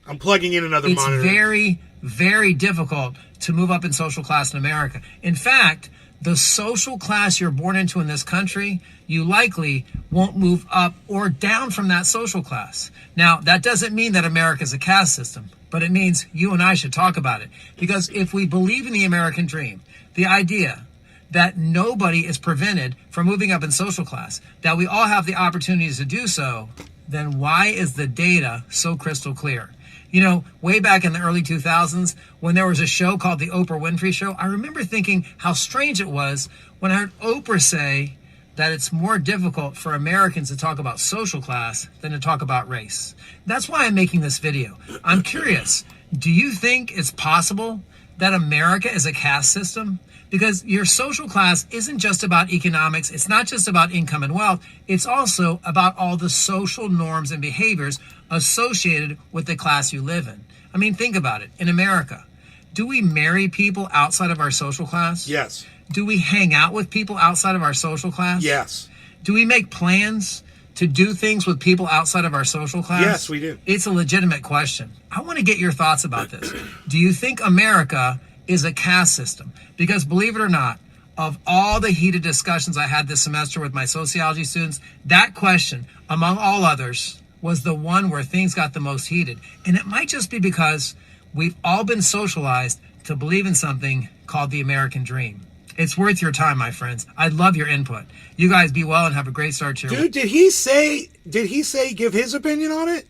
I'm plugging in another monitor. It's very, very difficult to move up in social class in America. In fact, the social class you're born into in this country, you likely won't move up or down from that social class. Now, that doesn't mean that America is a caste system, but it means you and I should talk about it. Because if we believe in the American dream, the idea that nobody is prevented from moving up in social class, that we all have the opportunities to do so, then why is the data so crystal clear? You know, way back in the early 2000s, when there was a show called The Oprah Winfrey Show, I remember thinking how strange it was when I heard Oprah say that it's more difficult for Americans to talk about social class than to talk about race. That's why I'm making this video. I'm curious, do you think it's possible that America is a caste system? Because your social class isn't just about economics. It's not just about income and wealth. It's also about all the social norms and behaviors associated with the class you live in. I mean, think about it. In America, do we marry people outside of our social class? Yes. Do we hang out with people outside of our social class? Yes. Do we make plans to do things with people outside of our social class? Yes, we do. It's a legitimate question. I want to get your thoughts about this. Do you think America is a caste system? Because believe it or not, of all the heated discussions I had this semester with my sociology students, that question, among all others, was the one where things got the most heated. And it might just be because we've all been socialized to believe in something called the American dream. It's worth your time, my friends. I'd love your input. You guys be well and have a great start to your Dude, did he say give his opinion on it?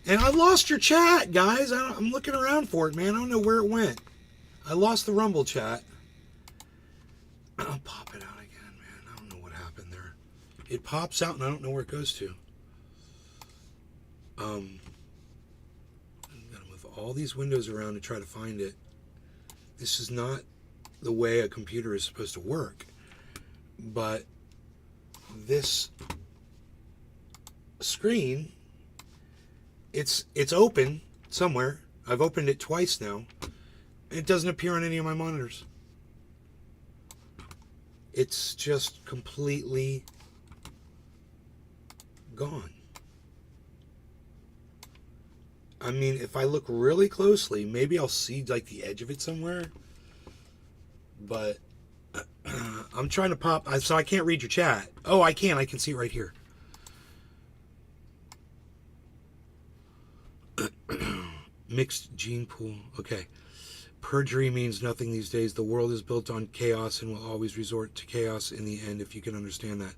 And I lost your chat, guys. I'm looking around for it, man. I don't know where it went. I lost the Rumble chat. I'll pop it out again, man. I don't know what happened there. It pops out and I don't know where it goes to. I'm gonna move all these windows around to try to find it. This is not the way a computer is supposed to work. But this screen, it's open somewhere. I've opened it twice now. It doesn't appear on any of my monitors. It's just completely gone. I mean, if I look really closely, maybe I'll see like the edge of it somewhere. But I'm trying to pop, so I can't read your chat. Oh, I can. I can see it right here. Mixed gene pool. Okay. Perjury means nothing these days. The world is built on chaos and will always resort to chaos in the end, if you can understand that.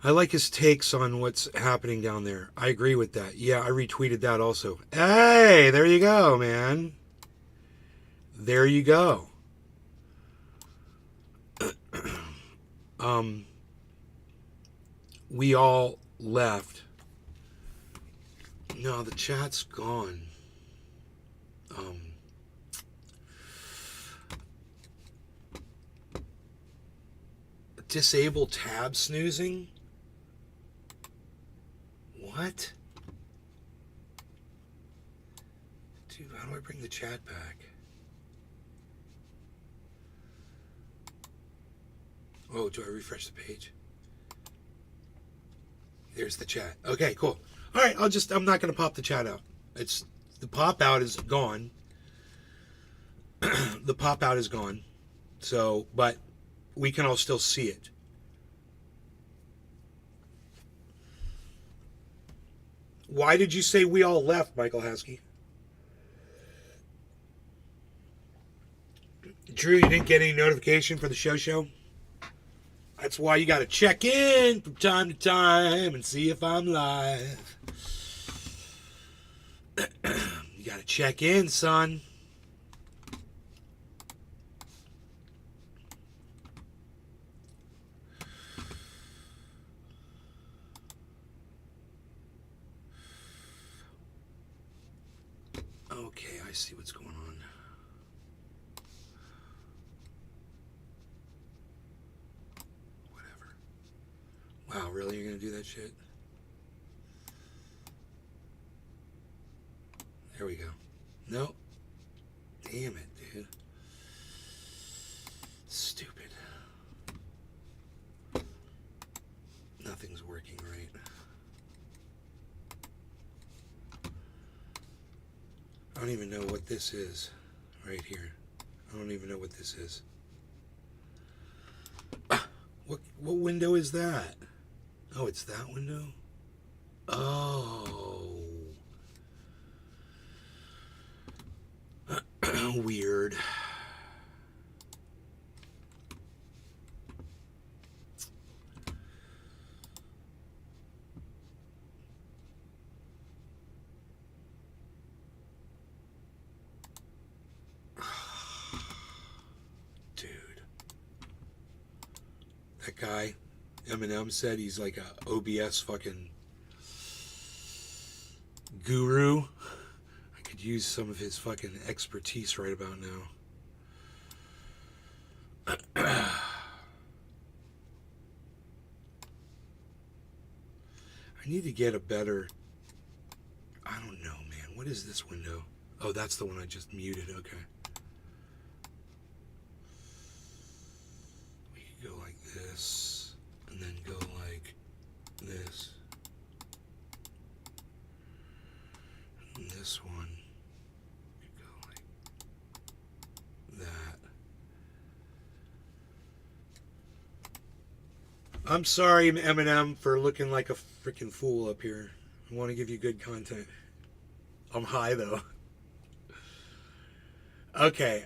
I like his takes on what's happening down there. I agree with that. Yeah, I retweeted that also. Hey, there you go, man. There you go. We all left. No, the chat's gone. Disable tab snoozing? What? Dude, how do I bring the chat back? Oh, do I refresh the page? There's the chat. Okay, cool. All right, I'm not going to pop the chat out. The pop out is gone. The pop out is gone. So, but we can all still see it. Why did you say we all left, Michael Haskey? Drew, you didn't get any notification for the show? That's why you got to check in from time to time and see if I'm live. You got to check in, son. Okay, I see what's going on. Wow, really? You're going to do that shit? There we go. Nope. Damn it, dude. Stupid. Nothing's working right. I don't even know what this is right here. I don't even know what this is. What window is that? Oh, it's that window? Oh. Weird. Dude. That guy, Eminem, said he's like a OBS fucking guru. I could use some of his fucking expertise right about now. I need to get a better... I don't know, man. What is this window? Oh, that's the one I just muted. Okay. We could go like this, and then go like this. And this one could go like that. I'm sorry, Eminem, for looking like a freaking fool up here. I want to give you good content. I'm high, though. Okay.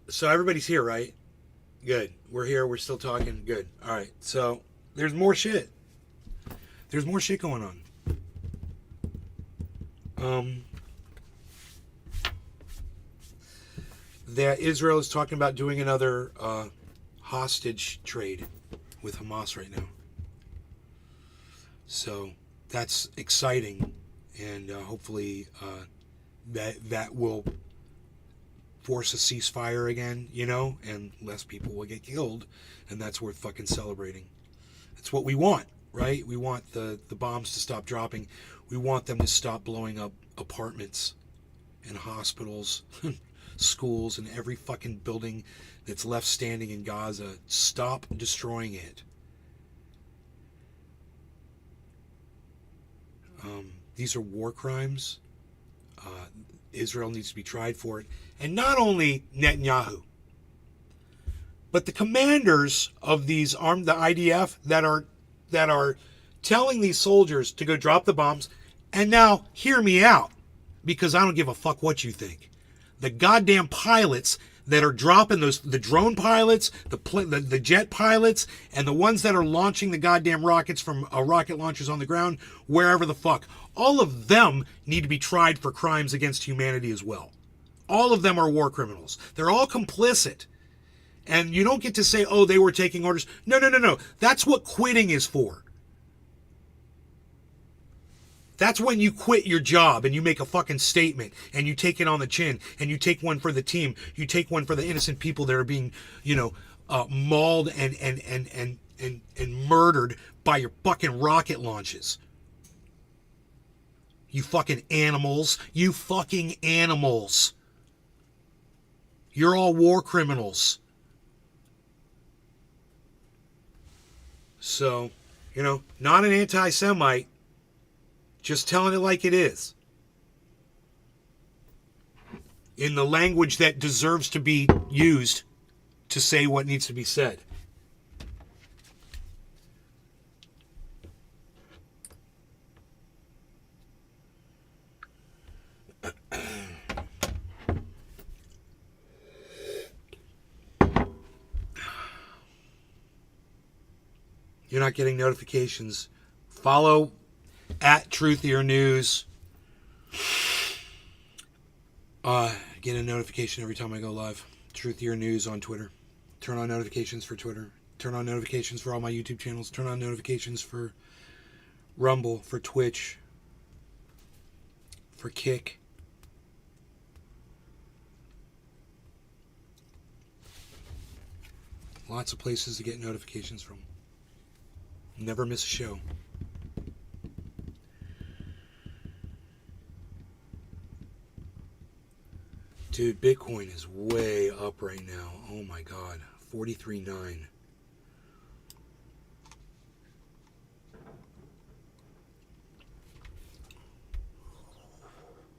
So everybody's here, right? Good. We're here. We're still talking. Good. All right. So there's more shit. There's more shit going on. That Israel is talking about doing another hostage trade with Hamas right now. So that's exciting, and hopefully that will force a ceasefire again, you know, and less people will get killed, and that's worth fucking celebrating. That's what we want, right? We want the bombs to stop dropping. We want them to stop blowing up apartments and hospitals, schools, and every fucking building that's left standing in Gaza. Stop destroying it. These are war crimes. Israel needs to be tried for it. And not only Netanyahu, but the commanders of these the IDF that are telling these soldiers to go drop the bombs. And now, hear me out, because I don't give a fuck what you think. The goddamn pilots that are dropping the drone pilots, the jet pilots, and the ones that are launching the goddamn rockets from rocket launchers on the ground, wherever the fuck. All of them need to be tried for crimes against humanity as well. All of them are war criminals. They're all complicit. And you don't get to say, oh, they were taking orders. No. That's what quitting is for. That's when you quit your job and you make a fucking statement and you take it on the chin and you take one for the team. You take one for the innocent people that are being, mauled and murdered by your fucking rocket launches. You fucking animals. You fucking animals. You're all war criminals. So, not an anti-Semite. Just telling it like it is. In the language that deserves to be used to say what needs to be said. You're not getting notifications. Follow at Truthier News. Get a notification every time I go live. Truthier News on Twitter. Turn on notifications for Twitter. Turn on notifications for all my YouTube channels. Turn on notifications for Rumble, for Twitch, for Kick. Lots of places to get notifications from. Never miss a show. Dude, Bitcoin is way up right now. Oh my God. 43.9.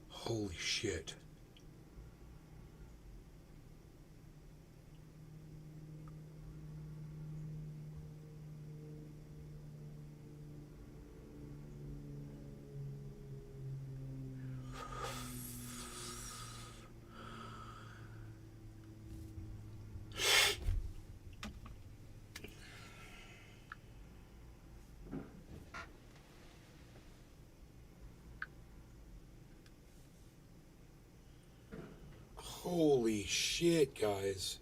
Holy shit. Holy shit, guys.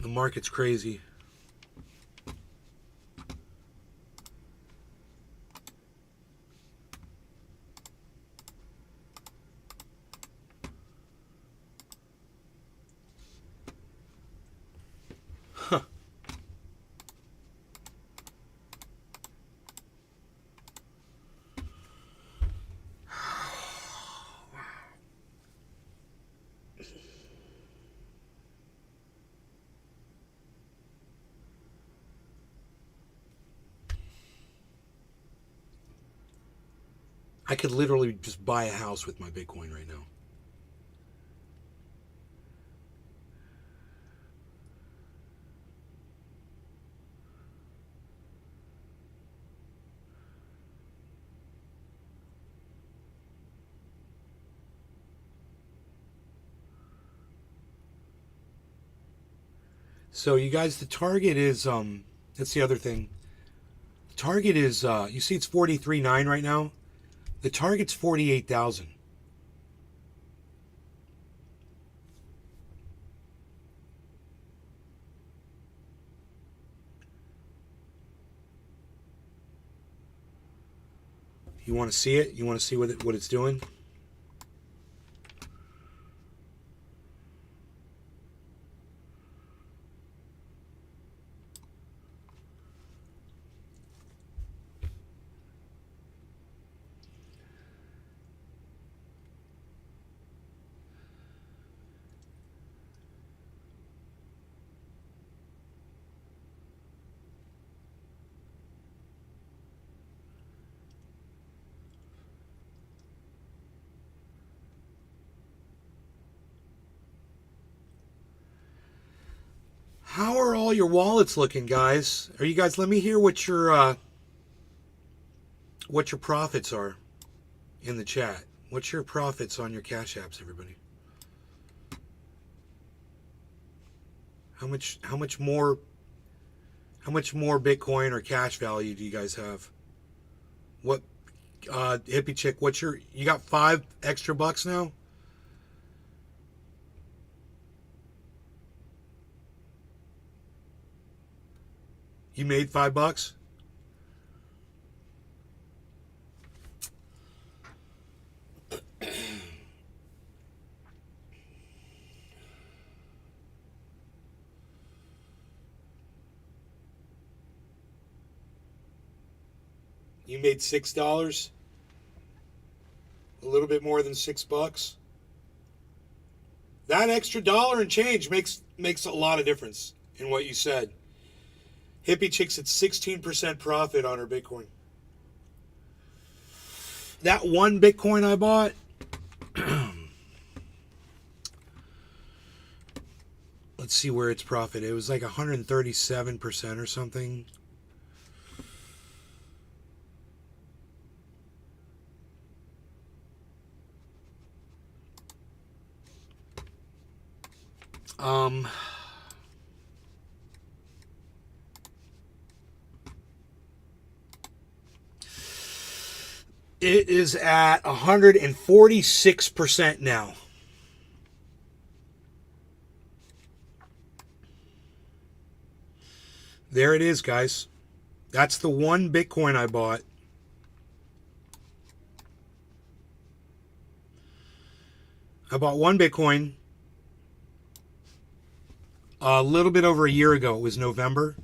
The market's crazy. Huh. I could literally just buy a house with my Bitcoin right now. So you guys, the target is that's the other thing. The target is you see it's 43.9 right now. The target's 48,000. You want to see it? You want to see what it's doing? How are all your wallets looking, guys? Are you guys? Let me hear what your profits are in the chat. What's your profits on your Cash Apps, everybody? How much more Bitcoin or cash value do you guys have? What hippie chick? You got $5 extra now? You made $5? You made $6? A little bit more than $6? That extra dollar and change makes a lot of difference in what you said. Hippie Chick's at 16% profit on her Bitcoin. That one Bitcoin I bought, let's see where it's profit. It was like 137% or something. It is at 146% now. There it is, guys. That's the one Bitcoin I bought. I bought one Bitcoin a little bit over a year ago. It was November.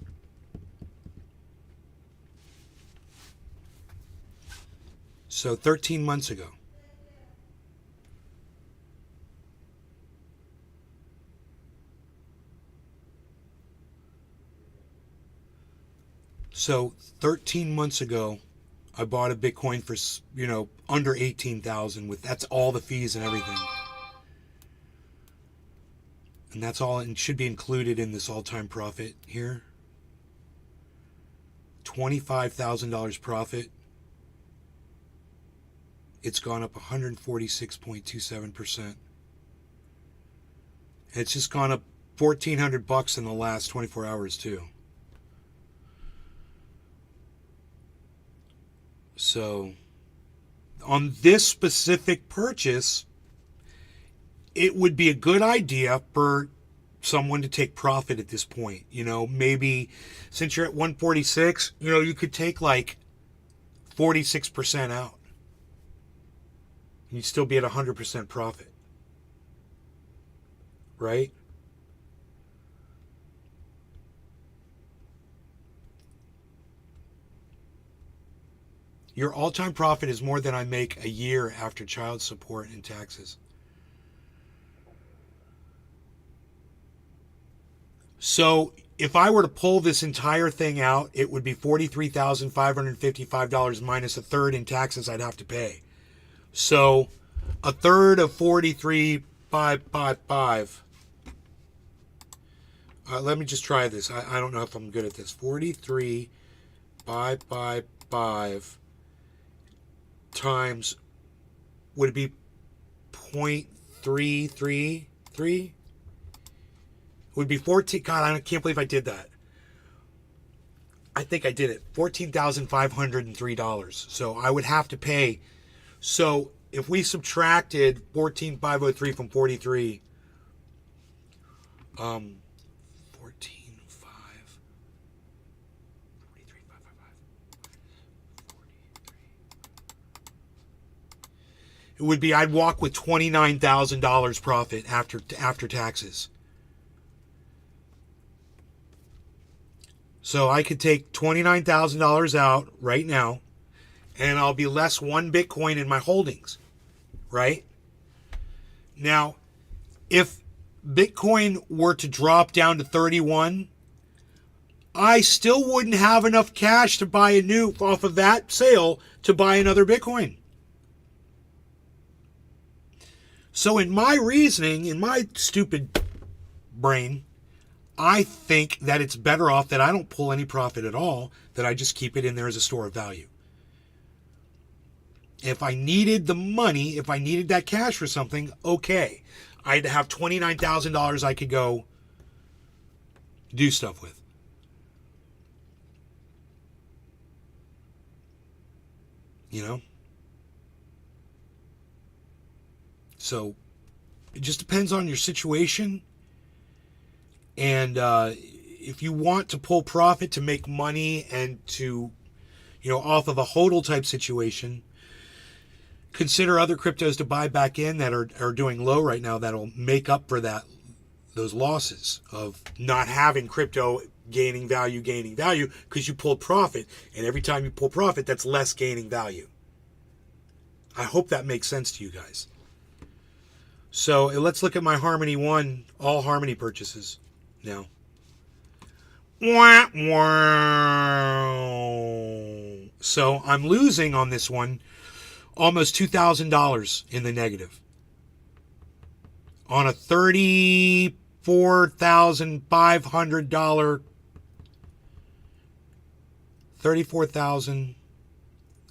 So 13 months ago. So 13 months ago, I bought a Bitcoin for, under 18,000 with, that's all the fees and everything. And that's all, and should be included in this all-time profit here. $25,000 profit. It's gone up 146.27%. It's just gone up $1,400 in the last 24 hours too. So, on this specific purchase, it would be a good idea for someone to take profit at this point. Maybe since you're at 146, you could take like 46% out. You'd still be at 100% profit. Right? Your all-time profit is more than I make a year after child support and taxes. So if I were to pull this entire thing out, it would be $43,555 minus a third in taxes I'd have to pay. So a third of 43,555. Let me just try this. I don't know if I'm good at this. 43,555 times, would it be 0.333? Would be 14. God, I can't believe I did that. I think I did it. $14,503. So I would have to pay. So if we subtracted 14,503 from 43, 43,555. It would be, I'd walk with $29,000 profit after taxes. So I could take $29,000 out right now, and I'll be less one Bitcoin in my holdings, right? Now, if Bitcoin were to drop down to 31, I still wouldn't have enough cash to buy off of that sale to buy another Bitcoin. So in my reasoning, in my stupid brain, I think that it's better off that I don't pull any profit at all, that I just keep it in there as a store of value. If I needed the money, if I needed that cash for something, okay. I'd have $29,000 I could go do stuff with. So it just depends on your situation. And if you want to pull profit to make money and to, off of a hodl type situation, consider other cryptos to buy back in that are doing low right now that'll make up for those losses of not having crypto gaining value because you pulled profit, and every time you pull profit, that's less gaining value. I hope that makes sense to you guys. So let's look at my Harmony One, all Harmony purchases now. So I'm losing on this one almost $2,000 in the negative on a $34,500, 34,000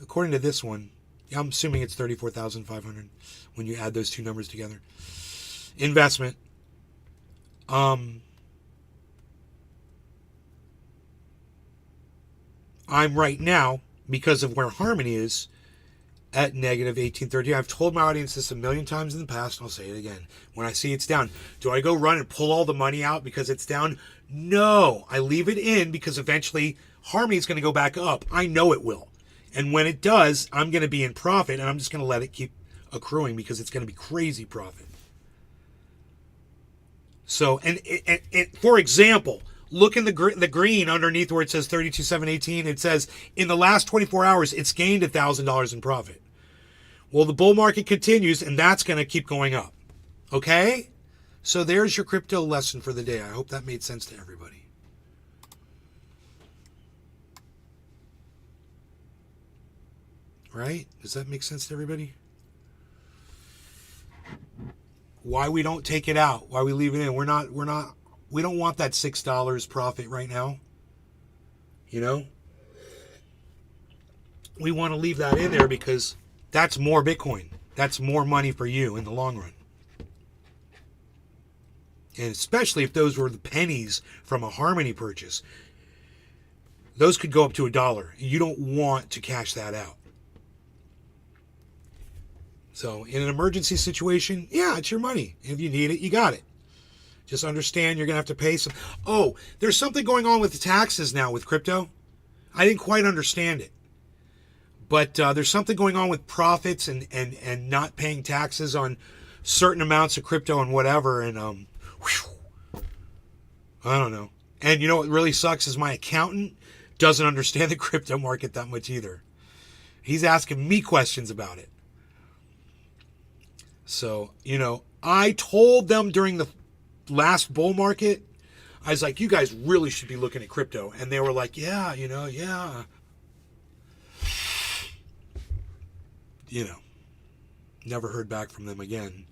according to this one. I'm assuming it's 34,500 when you add those two numbers together. Investment. I'm right now, because of where Harmony is, at negative 1830. I've told my audience this a million times in the past, and I'll say it again. When I see it's down, do I go run and pull all the money out because it's down? No. I leave it in because eventually Harmony is going to go back up. I know it will. And when it does, I'm going to be in profit, and I'm just going to let it keep accruing because it's going to be crazy profit. So, and for example, look in the green underneath where it says 32,718. It says in the last 24 hours, it's gained $1,000 in profit. Well, the bull market continues, and that's going to keep going up. Okay? So there's your crypto lesson for the day. I hope that made sense to everybody. Right? Does that make sense to everybody? Why we don't take it out? Why we leave it in? We don't want that $6 profit right now. We want to leave that in there because that's more Bitcoin. That's more money for you in the long run. And especially if those were the pennies from a Harmony purchase. Those could go up to $1. You don't want to cash that out. So in an emergency situation, yeah, it's your money. If you need it, you got it. Just understand you're going to have to pay some. Oh, there's something going on with the taxes now with crypto. I didn't quite understand it. But there's something going on with profits and not paying taxes on certain amounts of crypto and whatever. And I don't know. And you know what really sucks is my accountant doesn't understand the crypto market that much either. He's asking me questions about it. So, I told them during the last bull market, I was like, you guys really should be looking at crypto. And they were like, yeah. Never heard back from them again.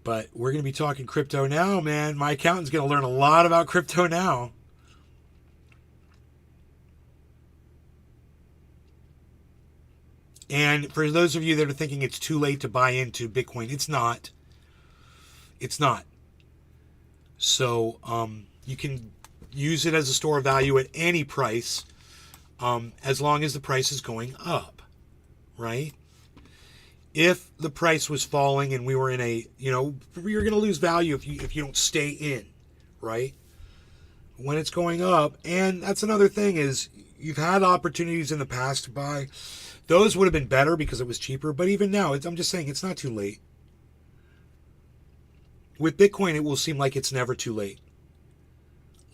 But we're going to be talking crypto now, man. My accountant's going to learn a lot about crypto now. And for those of you that are thinking it's too late to buy into Bitcoin, it's not. It's not. So you can use it as a store of value at any price as long as the price is going up, right? If the price was falling and we were in a, you're going to lose value if you don't stay in, right? When it's going up, and that's another thing is you've had opportunities in the past to buy. Those would have been better because it was cheaper. But even now, I'm just saying it's not too late. With Bitcoin, it will seem like it's never too late.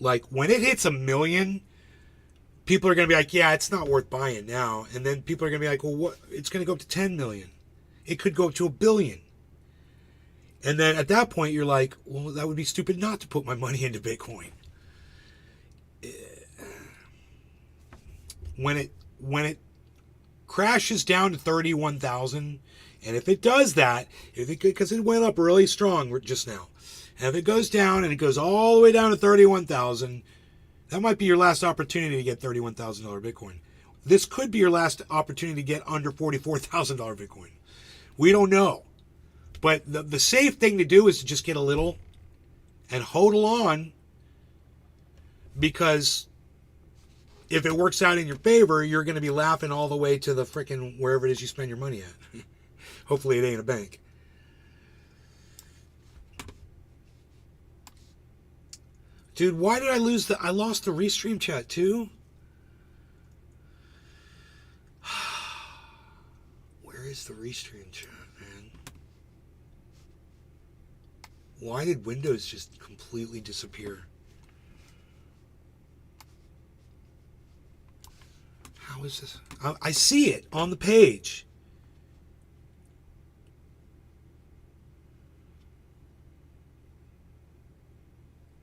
Like when it hits 1 million, people are going to be like, yeah, it's not worth buying now. And then people are going to be like, well, what? It's going to go up to 10 million. It could go up to 1 billion. And then at that point, you're like, well, that would be stupid not to put my money into Bitcoin. When it crashes down to 31,000, and if it does that, because it went up really strong just now, and if it goes down and it goes all the way down to 31,000, that might be your last opportunity to get $31,000 Bitcoin. This could be your last opportunity to get under $44,000 Bitcoin. We don't know. But the safe thing to do is to just get a little and hodl on, because if it works out in your favor, you're going to be laughing all the way to the frickin' wherever it is you spend your money at. Hopefully it ain't a bank. Dude, why did I lose I lost the restream chat too? Where is the restream chat, man? Why did Windows just completely disappear? How is this? I see it on the page.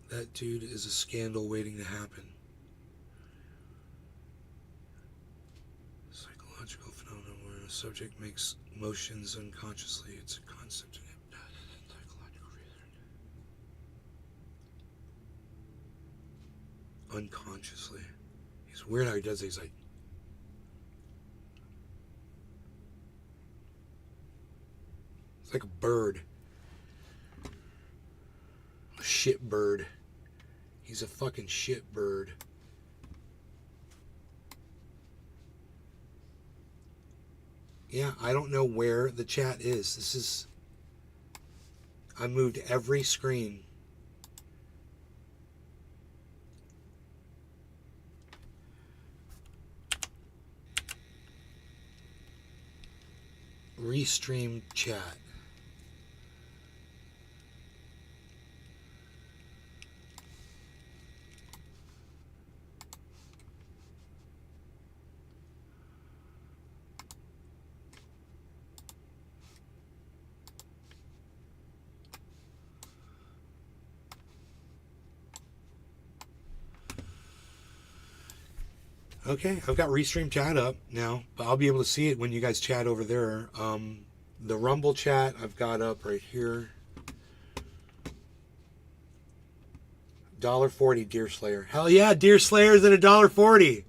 That dude is a scandal waiting to happen. Psychological phenomenon where a subject makes motions unconsciously. It's a concept in psychological research. Unconsciously. It's weird how he does it. He's like, it's like a bird. A shit bird. He's a fucking shit bird. Yeah, I don't know where the chat is. This is... I moved every screen. Restream chat. Okay, I've got Restream chat up now, but I'll be able to see it when you guys chat over there. The Rumble chat I've got up right here. $1.40 Deer Slayer. Hell yeah, Deer Slayer's at $1.40.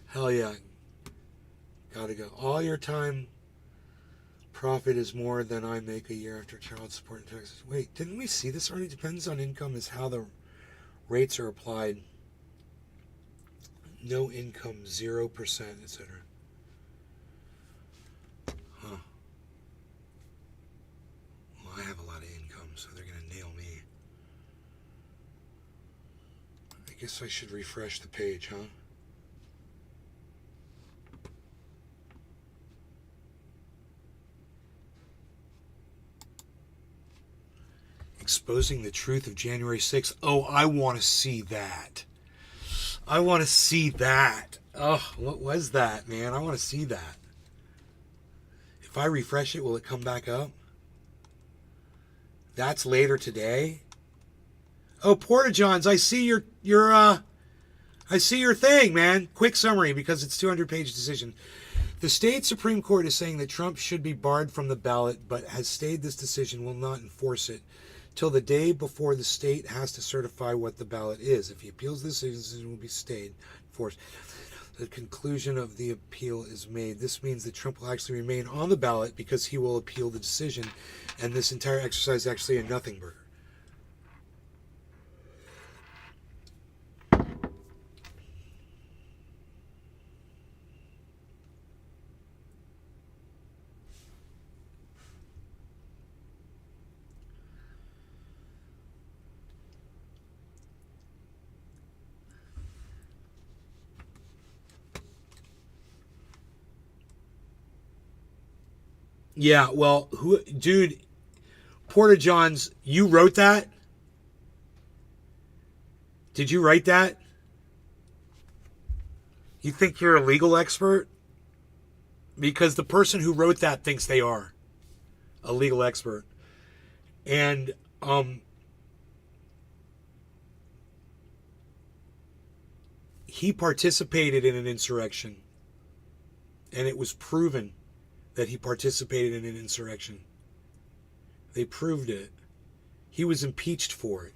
Hell yeah. Gotta go. All your time profit is more than I make a year after child support and taxes. Wait, didn't we see this already? Depends on income is how the rates are applied. No income, 0%, etc. Huh. Well, I have a lot of income, so they're going to nail me. I guess I should refresh the page, huh? Exposing the truth of January 6th. Oh, I want to see that. I want to see that. Oh, what was that, man? I want to see that. If I refresh it, will it come back up? That's later today. Oh, Porta-Johns, I see your I see your thing, man. Quick summary because it's 200-page decision. The state Supreme Court is saying that Trump should be barred from the ballot, but has stayed this decision, will not enforce it till the day before the state has to certify what the ballot is. If he appeals this decision, will be stayed, enforced. The conclusion of the appeal is made. This means that Trump will actually remain on the ballot because he will appeal the decision, and this entire exercise is actually a nothing burger. Yeah, well, dude, Porta-Johns, you wrote that? Did you write that? You think you're a legal expert? Because the person who wrote that thinks they are a legal expert. And, he participated in an insurrection. And it was proven that he participated in an insurrection. They proved it. He was impeached for it.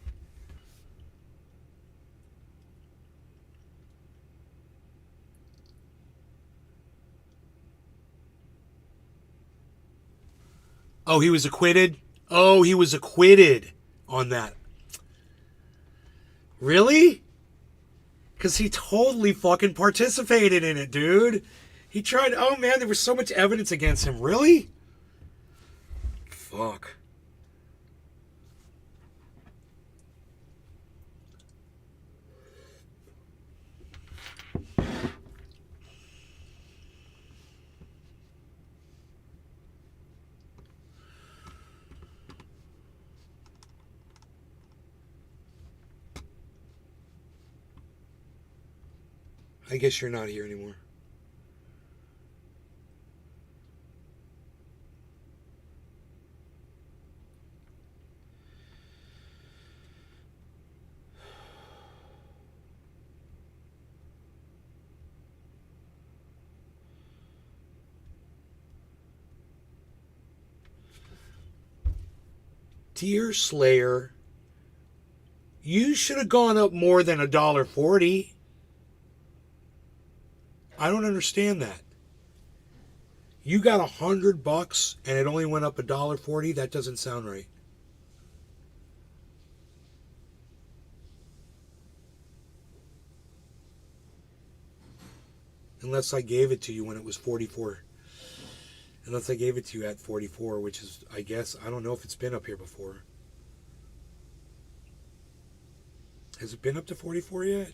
Oh, he was acquitted? Oh, he was acquitted on that. Really? Because he totally fucking participated in it, dude. He tried... Oh, man, there was so much evidence against him. Really? Fuck. I guess you're not here anymore. Dear Slayer, you should have gone up more than $1.40. I don't understand that. You got $100 and it only went up $1.40. That doesn't sound right. Unless I gave it to you when it was 44. Unless I gave it to you at 44, which is, I guess, I don't know if it's been up here before. Has it been up to 44 yet?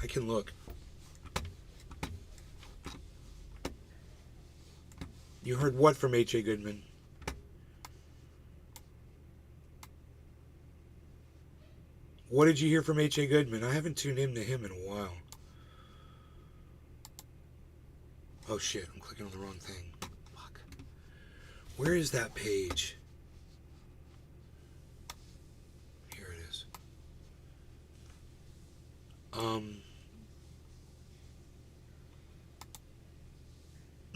I can look. You heard what from H.A. Goodman? What did you hear from H.A. Goodman? I haven't tuned in to him in a while. Oh shit, I'm clicking on the wrong thing. Fuck. Where is that page? Here it is.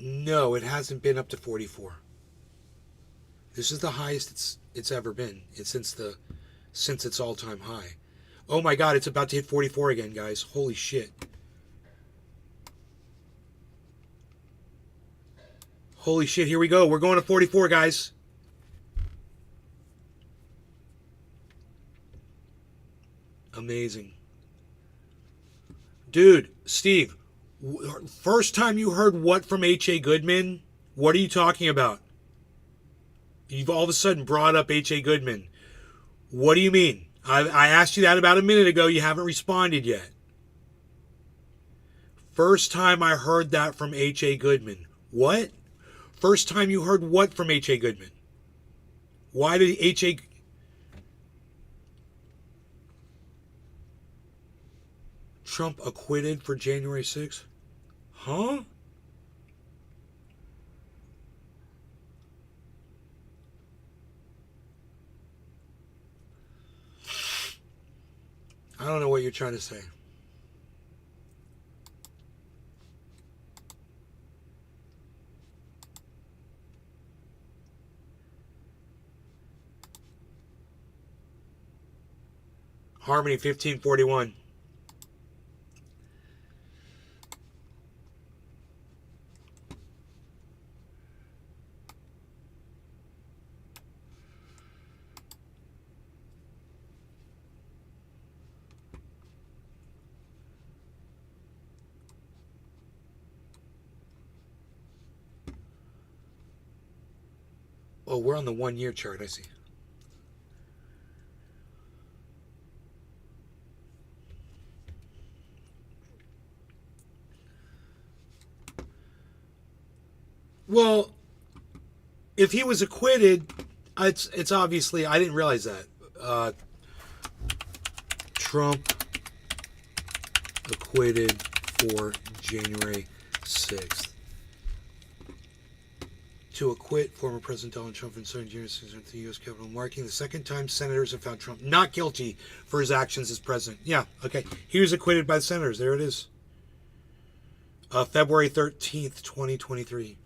No, it hasn't been up to 44. This is the highest it's ever been. It's since its all-time high. Oh my god, it's about to hit 44 again, guys. Holy shit. Holy shit, here we go. We're going to 44, guys. Amazing. Dude, Steve, first time you heard what from H.A. Goodman? What are you talking about? You've all of a sudden brought up H.A. Goodman. What do you mean? I asked you that about a minute ago. You haven't responded yet. First time I heard that from H.A. Goodman. What? First time you heard what from H.A. Goodman? Why did H.A. Trump acquitted for January 6th? Huh? I don't know what you're trying to say. Harmony 1541. Oh, we're on the 1 year chart, I see. Well, if he was acquitted, it's obviously, I didn't realize that. Trump acquitted for January 6th. To acquit former President Donald Trump and certain years at the U.S. Capitol, marking the second time senators have found Trump not guilty for his actions as president. Yeah, okay. He was acquitted by the senators. There it is. February 13th, 2023.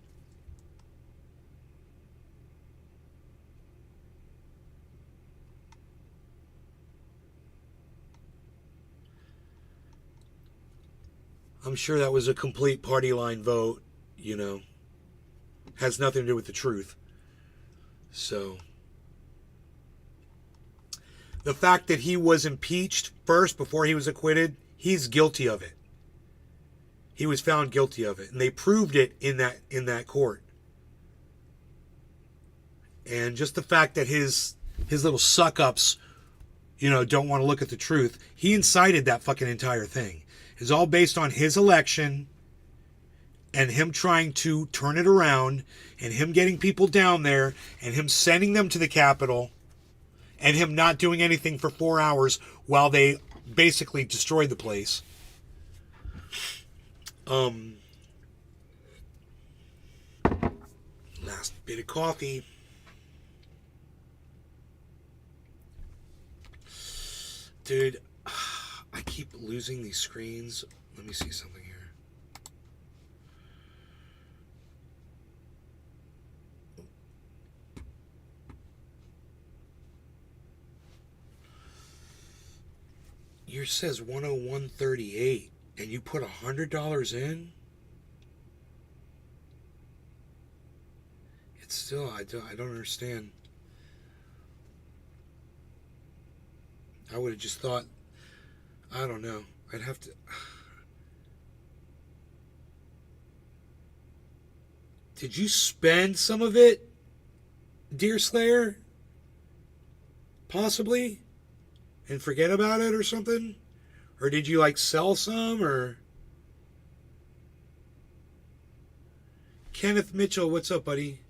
I'm sure that was a complete party line vote, you know. Has nothing to do with the truth. So, the fact that he was impeached first before he was acquitted, he's guilty of it. He was found guilty of it, and they proved it in that court. And just the fact that his little suck-ups, you know, don't want to look at the truth, he incited that fucking entire thing. It's all based on his election and him trying to turn it around and him getting people down there and him sending them to the Capitol and him not doing anything for 4 hours while they basically destroyed the place. Last bit of coffee. Dude, I keep losing these screens. Let me see something here. Yours says 101.38 and you put $100 in? It's still, I don't understand. I would have just thought, I don't know. I'd have to. Did you spend some of it, Deer Slayer? Possibly? And forget about it or something? Or did you like sell some or? Kenneth Mitchell, what's up, buddy?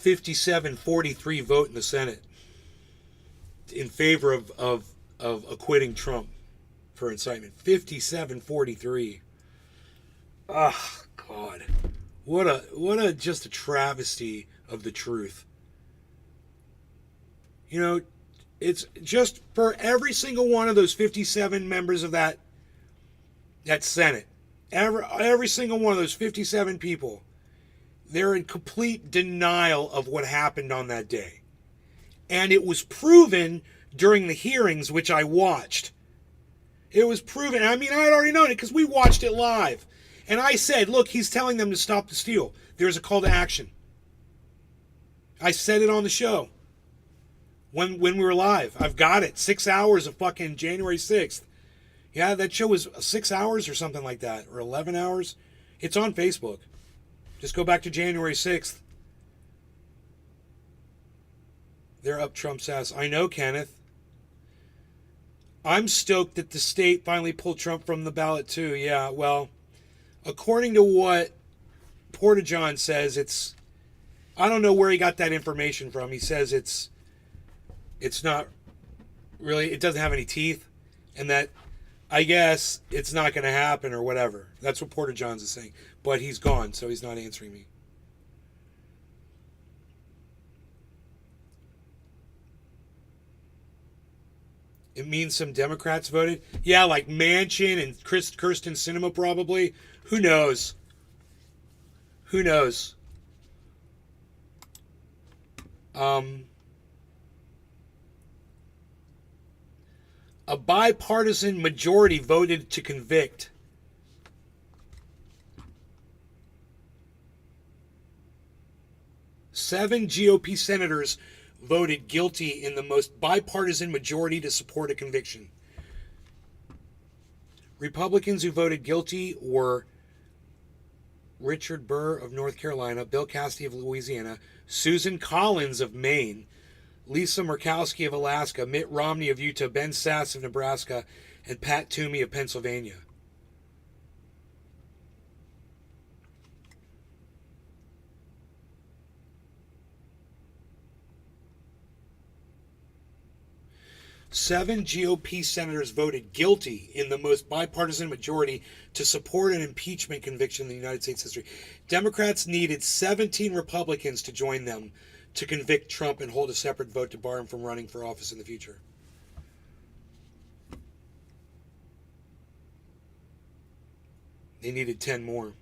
57-43 vote in the Senate in favor of acquitting Trump for incitement. 57-43. Oh, God. What a just a travesty of the truth. You know, it's just for every single one of those 57 members of that Senate, every single one of those 57 people, they're in complete denial of what happened on that day. And it was proven during the hearings, which I watched. It was proven. I mean, I had already known it because we watched it live. And I said, look, he's telling them to stop the steal. There's a call to action. I said it on the show when we were live. I've got it. 6 hours of fucking January 6th. Yeah, that show was 6 hours or something like that, or 11 hours. It's on Facebook. Just go back to January 6th. They're up Trump's ass. I know, Kenneth. I'm stoked that the state finally pulled Trump from the ballot, too. Yeah, well, according to what Portageon says, it's... I don't know where he got that information from. He says it's not really... It doesn't have any teeth. And that, I guess, it's not going to happen or whatever. That's what Portageon's is saying. But he's gone, so he's not answering me. It means some Democrats voted. Yeah, like Manchin and Kirsten Sinema probably. Who knows? Who knows? A bipartisan majority voted to convict. Seven GOP senators voted guilty in the most bipartisan majority to support a conviction. Republicans who voted guilty were Richard Burr of North Carolina, Bill Cassidy of Louisiana, Susan Collins of Maine, Lisa Murkowski of Alaska, Mitt Romney of Utah, Ben Sasse of Nebraska, and Pat Toomey of Pennsylvania. Seven GOP senators voted guilty in the most bipartisan majority to support an impeachment conviction in the United States history. Democrats needed 17 Republicans to join them to convict Trump and hold a separate vote to bar him from running for office in the future. They needed 10 more.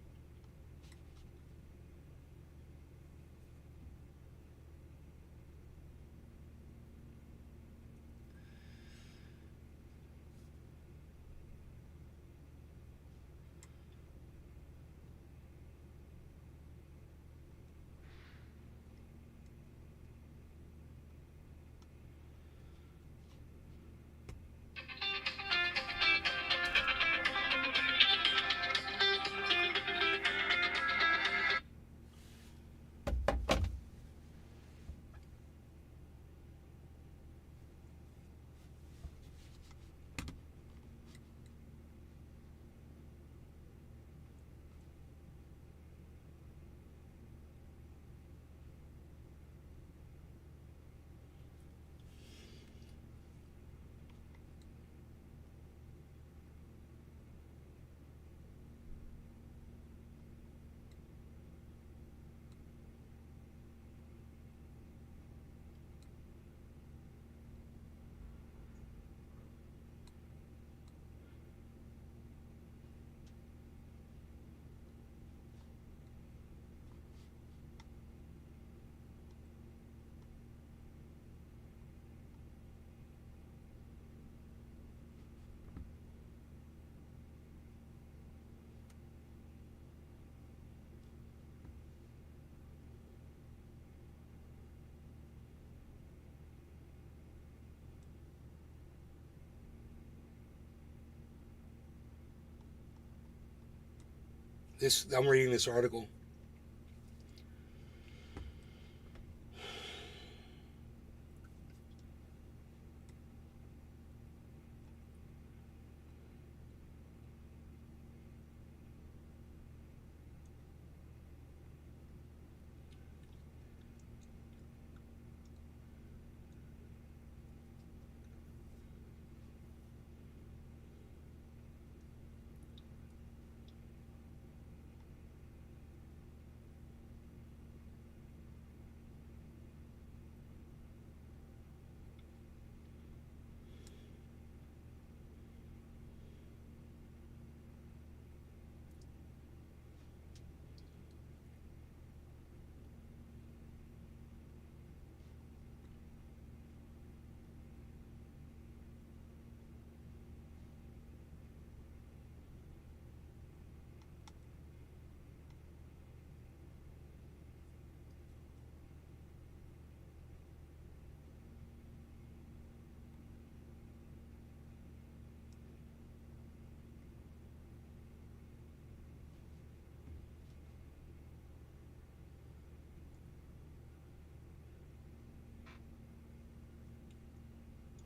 I'm reading this article.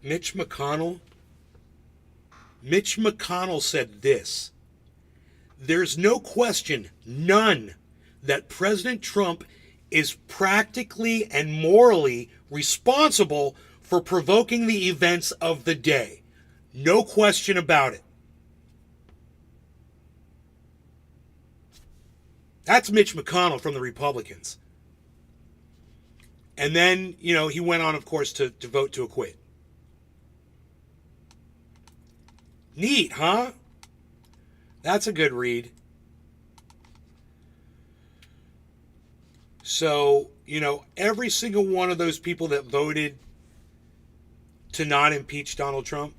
Mitch McConnell said this: "There's no question, none, that President Trump is practically and morally responsible for provoking the events of the day. No question about it." That's Mitch McConnell from the Republicans. And then, he went on, of course, to vote to acquit. Neat, huh? That's a good read. So, every single one of those people that voted to not impeach Donald Trump,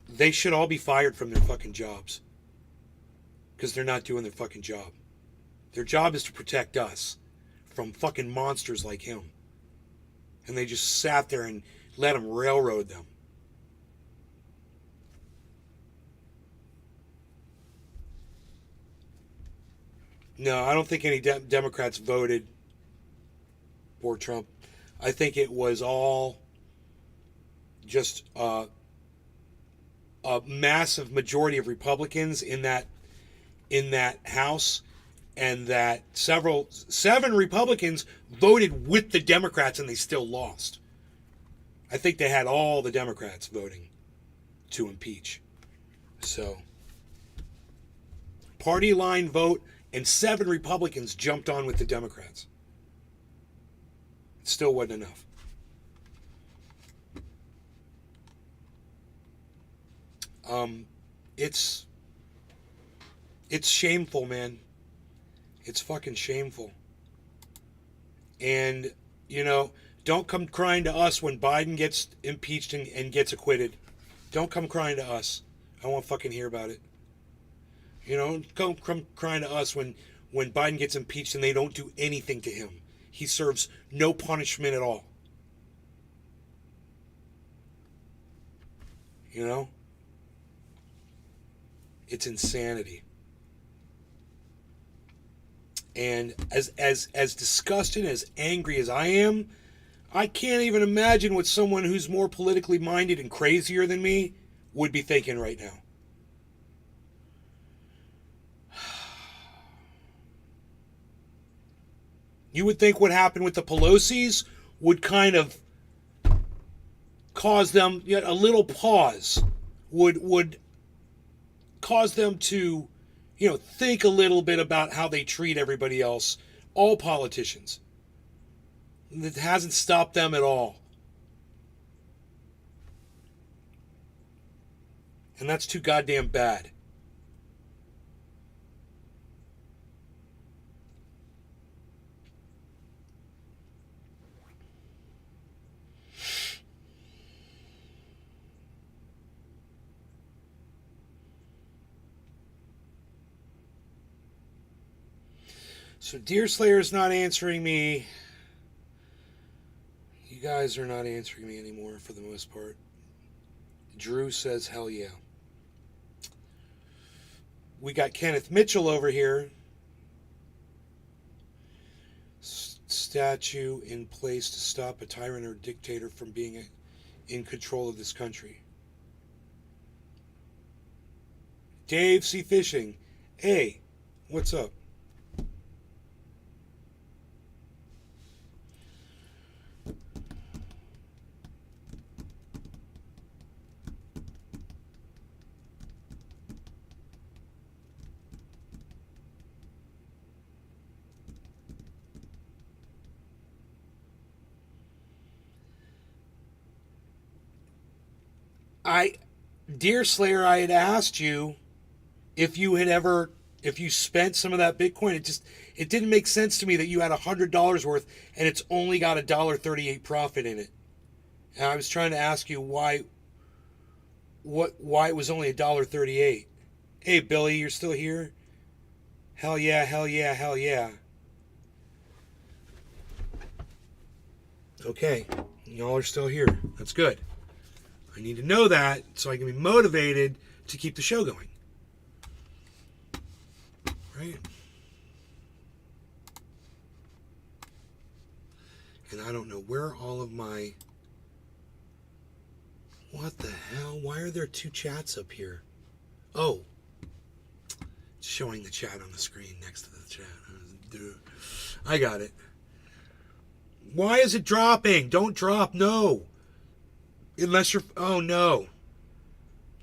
they should all be fired from their fucking jobs. Because they're not doing their fucking job. Their job is to protect us from fucking monsters like him. And they just sat there and let him railroad them. No, I don't think any Democrats voted for Trump. I think it was all just a massive majority of Republicans in that House, and that seven Republicans voted with the Democrats and they still lost. I think they had all the Democrats voting to impeach. So, party line vote, and 7 Republicans jumped on with the Democrats. It still wasn't enough. It's shameful, man. It's fucking shameful. And, don't come crying to us when Biden gets impeached and gets acquitted. Don't come crying to us. I don't want to fucking hear about it. Don't come crying to us when Biden gets impeached and they don't do anything to him. He serves no punishment at all. It's insanity. And as disgusted, as angry as I am, I can't even imagine what someone who's more politically minded and crazier than me would be thinking right now. You would think what happened with the Pelosi's would kind of cause them a little pause, would cause them to, think a little bit about how they treat everybody else, all politicians. It hasn't stopped them at all. And that's too goddamn bad. So Deerslayer's not answering me. You guys are not answering me anymore for the most part. Drew says, hell yeah. we got Kenneth Mitchell over here. Statue in place to stop a tyrant or dictator from being in control of this country. Dave C. Fishing. Hey, what's up? Dear Slayer, I had asked you if you spent some of that Bitcoin. It didn't make sense to me that you had $100 worth and it's only got $1.38 profit in it. And I was trying to ask you why it was only $1.38. Hey Billy, you're still here? Hell yeah, hell yeah, hell yeah. Okay, y'all are still here. That's good. I need to know that so I can be motivated to keep the show going. Right? And I don't know where all of my... What the hell? Why are there two chats up here? Oh. It's showing the chat on the screen next to the chat. I got it. Why is it dropping? Don't drop. No. Unless you're... Oh, no.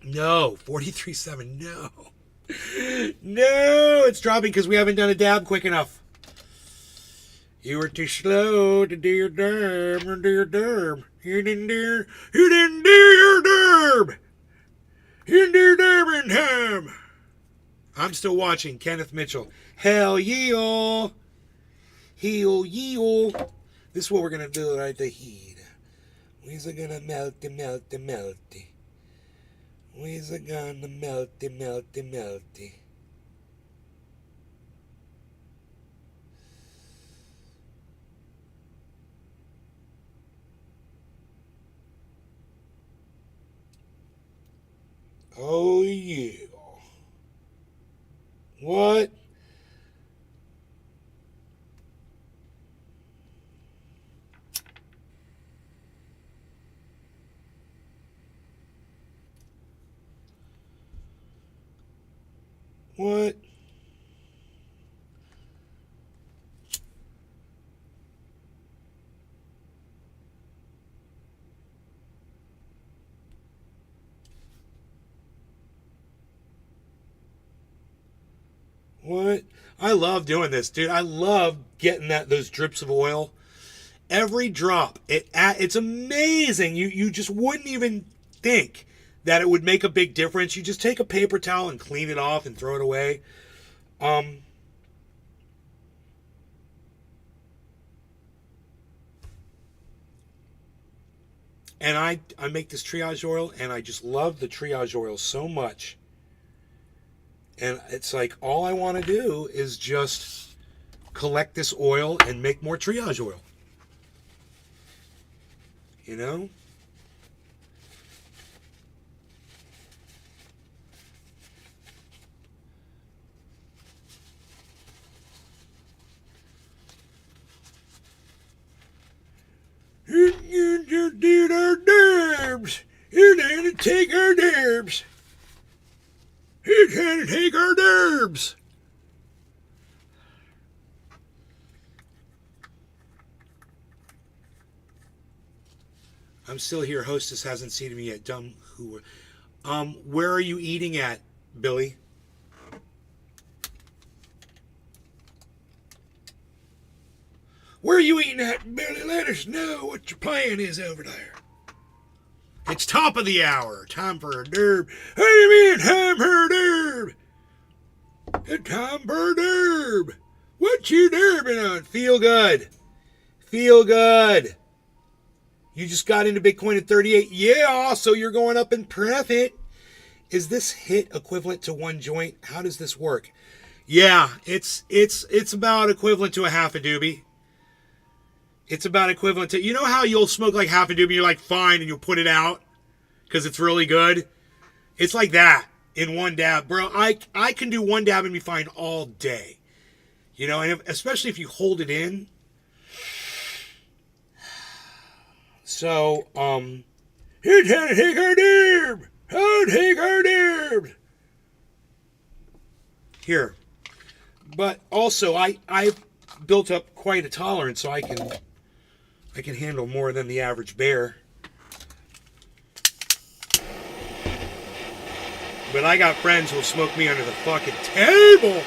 No. 43.7. No. No. It's dropping because we haven't done a dab quick enough. You were too slow to do your derb or do your derb. You didn't do your derb. You didn't do your derb in time. I'm still watching Kenneth Mitchell. Hell yeah. Heel yeah. This is what we're going to do right the heat. We's a gonna melty, melty, melty. We's a gonna melty, melty, melty. Oh yeah. What? What? What? I love doing this, dude. I love getting those drips of oil. Every drop. It's amazing. You just wouldn't even think that it would make a big difference. You just take a paper towel and clean it off and throw it away. And I make this triage oil, and I just love the triage oil so much. And it's like all I want to do is just collect this oil and make more triage oil. You know? You did our derbs. You're trying to take our derbs. You're trying to take our derbs. I'm still here. Hostess hasn't seated me yet. Dumb who? Where are you eating at, Billy? Where are you eating at, Billy? Let us know what your plan is over there. It's top of the hour. Time for a derb. What do you mean, time for a derb? It's time for a derb. What you derbing on? Feel good. Feel good. You just got into Bitcoin at 38. Yeah, so you're going up in profit. Is this hit equivalent to one joint? How does this work? Yeah, it's about equivalent to a half a doobie. It's about equivalent to, you know how you'll smoke like half a doobie, you're like, fine, and you'll put it out because it's really good? It's like that. in one dab. Bro, I can do one dab and be fine all day. You know, and especially if you hold it in. So, here's how to take our dab. How to take our dab. Here. But also, I've built up quite a tolerance, so I can handle more than the average bear. But I got friends who'll smoke me under the fucking table.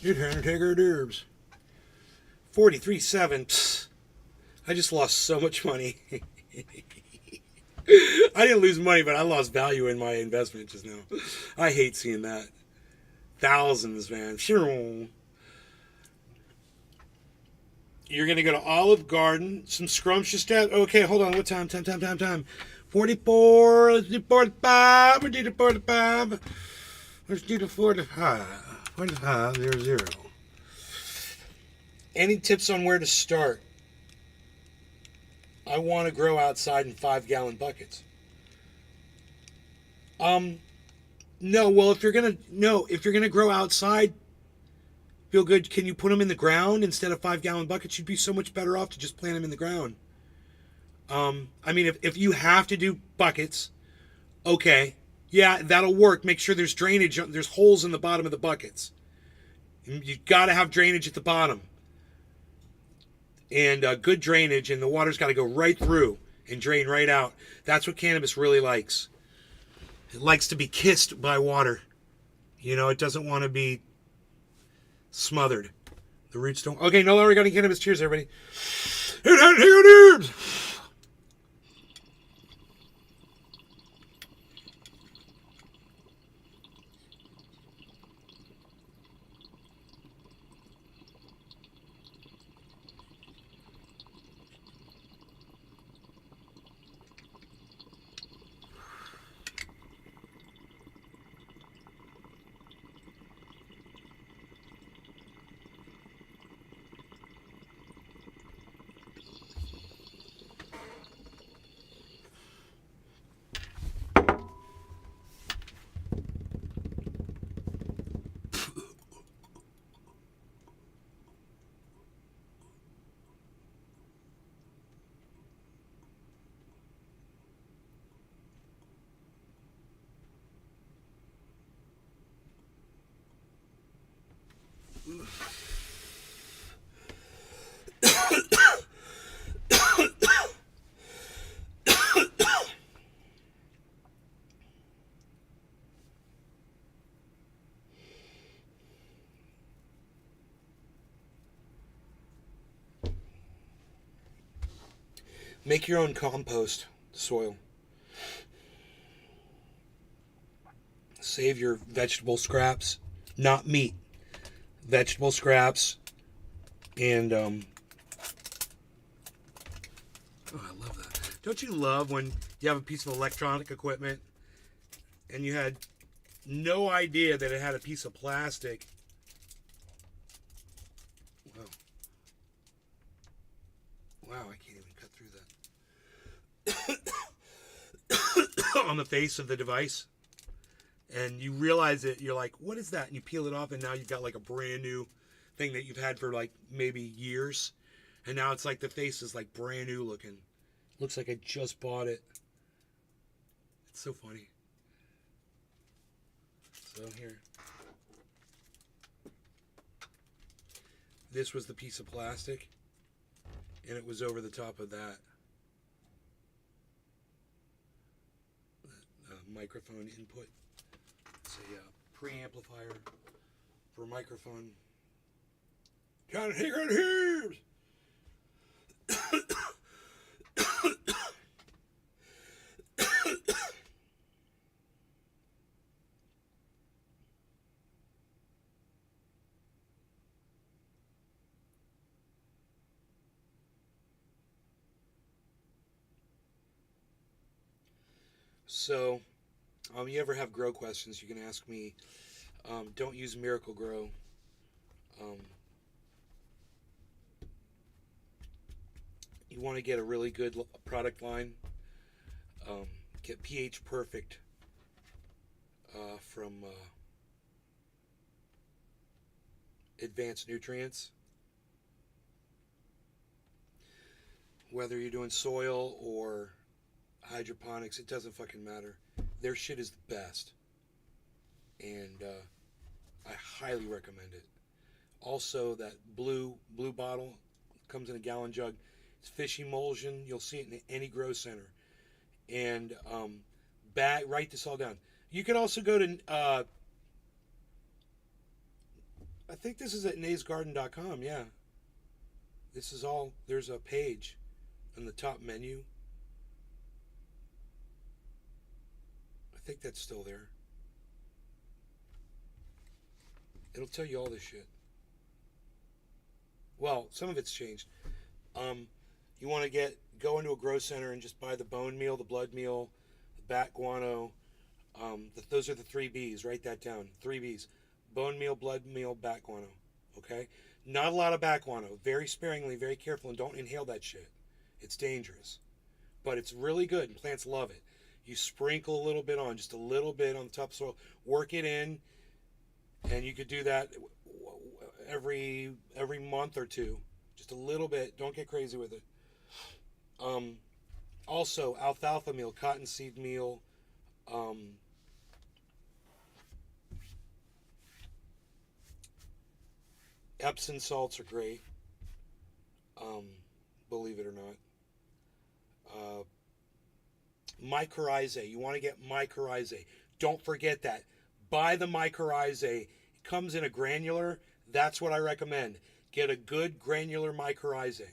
You're trying to take our derbs. 43.7. I just lost so much money. I didn't lose money, but I lost value in my investment just now. I hate seeing that. Thousands, man. You're going to go to Olive Garden. Some scrumptious stuff. Okay, hold on. What time? Time. 44. Let's do 45. Let's do the 45. Let's do the 45. 4500. Any tips on where to start? I want to grow outside in 5-gallon buckets. No. Well, if you're gonna grow outside, feel good. Can you put them in the ground instead of 5-gallon buckets? You'd be so much better off to just plant them in the ground. I mean, if you have to do buckets, okay. Yeah, that'll work. Make sure there's drainage. There's holes in the bottom of the buckets. You've got to have drainage at the bottom. And good drainage, and the water's got to go right through and drain right out. That's what cannabis really likes. It likes to be kissed by water. You know, it doesn't want to be smothered. The roots don't... Okay, no longer got any cannabis. Cheers, everybody. Make your own compost soil. Save your vegetable scraps, not meat. Vegetable scraps and Don't you love when you have a piece of electronic equipment and you had no idea that it had a piece of plastic? Wow. Wow, I can't even cut through that. On the face of the device. And you realize it, you're like, what is that? And you peel it off, and now you've got like a brand new thing that you've had for like maybe years. And now it's like the face is like brand new looking. Looks like I just bought it. It's so funny. So here. This was the piece of plastic. And it was over the top of that. Microphone input. It's a preamplifier for microphone. Got it here. So, you ever have grow questions, you can ask me. Don't use Miracle Grow. You want to get a really good product line. Get pH Perfect from Advanced Nutrients. Whether you're doing soil or hydroponics, it doesn't fucking matter. Their shit is the best. And I highly recommend it. Also, that blue bottle comes in a gallon jug. It's fish emulsion. You'll see it in any grow center. And write this all down. You can also go to I think this is at naysgarden.com. Yeah. This is all. There's a page on the top menu. I think that's still there. It'll tell you all this shit. Well, some of it's changed. You want to go into a grow center and just buy the bone meal, the blood meal, the bat guano. Those are the 3 B's. Write that down. 3 B's. Bone meal, blood meal, bat guano. Okay? Not a lot of bat guano. Very sparingly, very careful, and don't inhale that shit. It's dangerous. But it's really good, and plants love it. You sprinkle a little bit on, just a little bit on the top soil. Work it in, and you could do that every month or two. Just a little bit. Don't get crazy with it. Also, alfalfa meal, cottonseed meal, Epsom salts are great, believe it or not. Mycorrhizae. You want to get mycorrhizae. Don't forget that. Buy the mycorrhizae. It comes in a granular. That's what I recommend. Get a good granular mycorrhizae.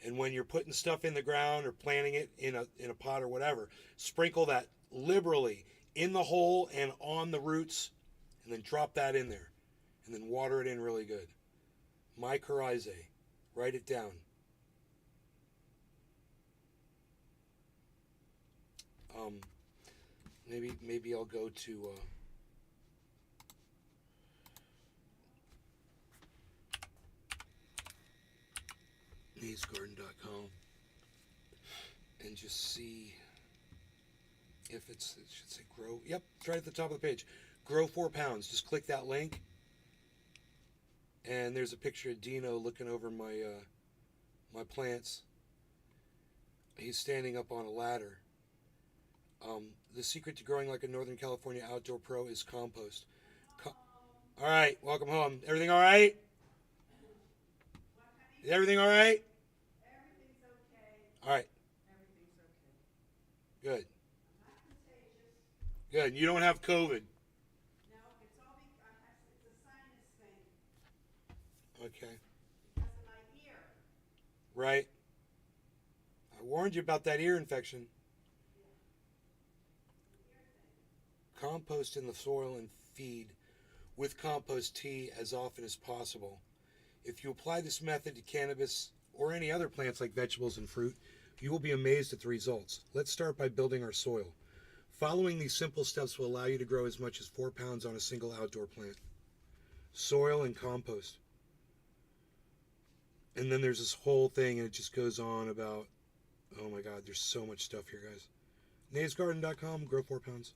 And when you're putting stuff in the ground or planting it in a pot or whatever, sprinkle that liberally in the hole and on the roots, and then drop that in there. And then water it in really good. Mycorrhizae. Write it down. Maybe I'll go to naysgarden.com and just see if it should say grow. Yep, it's right at the top of the page. Grow 4 pounds. Just click that link, and there's a picture of Dino looking over my my plants. He's standing up on a ladder. The secret to growing like a Northern California outdoor pro is compost. All right, welcome home. Everything all right? Is everything all right? Everything's okay. All right. Everything's okay. Good. I'm not contagious. Good. You don't have COVID. No, it's all it's a sinus thing Okay. because of my ear. Right. I warned you about that ear infection. Compost in the soil and feed with compost tea as often as possible. If you apply this method to cannabis or any other plants like vegetables and fruit, You will be amazed at the results. Let's start by building our soil. Following these simple steps will allow you to grow as much as 4 pounds on a single outdoor plant. Soil and compost. And then there's this whole thing, and it just goes on about, oh my God, there's so much stuff here, guys. naysgarden.com, grow 4 pounds.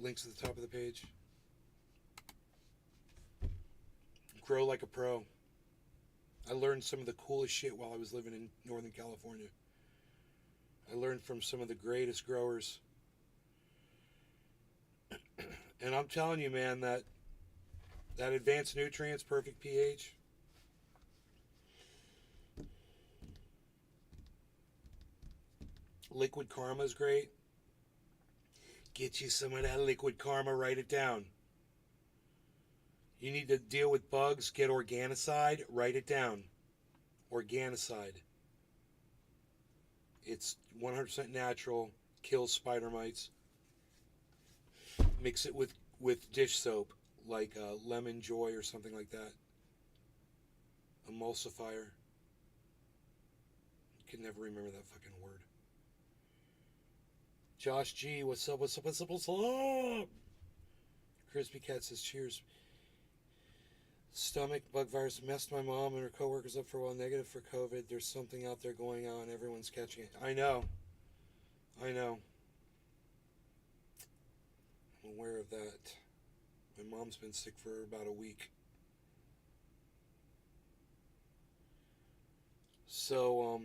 Links at the top of the page. Grow like a pro. I learned some of the coolest shit while I was living in Northern California. I learned from some of the greatest growers. And I'm telling you, man, that advanced nutrients, perfect pH, liquid karma is great. Get you some of that liquid karma, write it down. You need to deal with bugs, get Organicide, write it down. Organicide. It's 100% natural, kills spider mites. Mix it with dish soap, like Lemon Joy or something like that. Emulsifier. I can never remember that fucking word. Josh G, what's up, what's up, what's up, what's up? Crispy Cat says, cheers. Stomach bug virus messed my mom and her coworkers up for a while. Negative for COVID. There's something out there going on. Everyone's catching it. I know. I'm aware of that. My mom's been sick for about a week. So,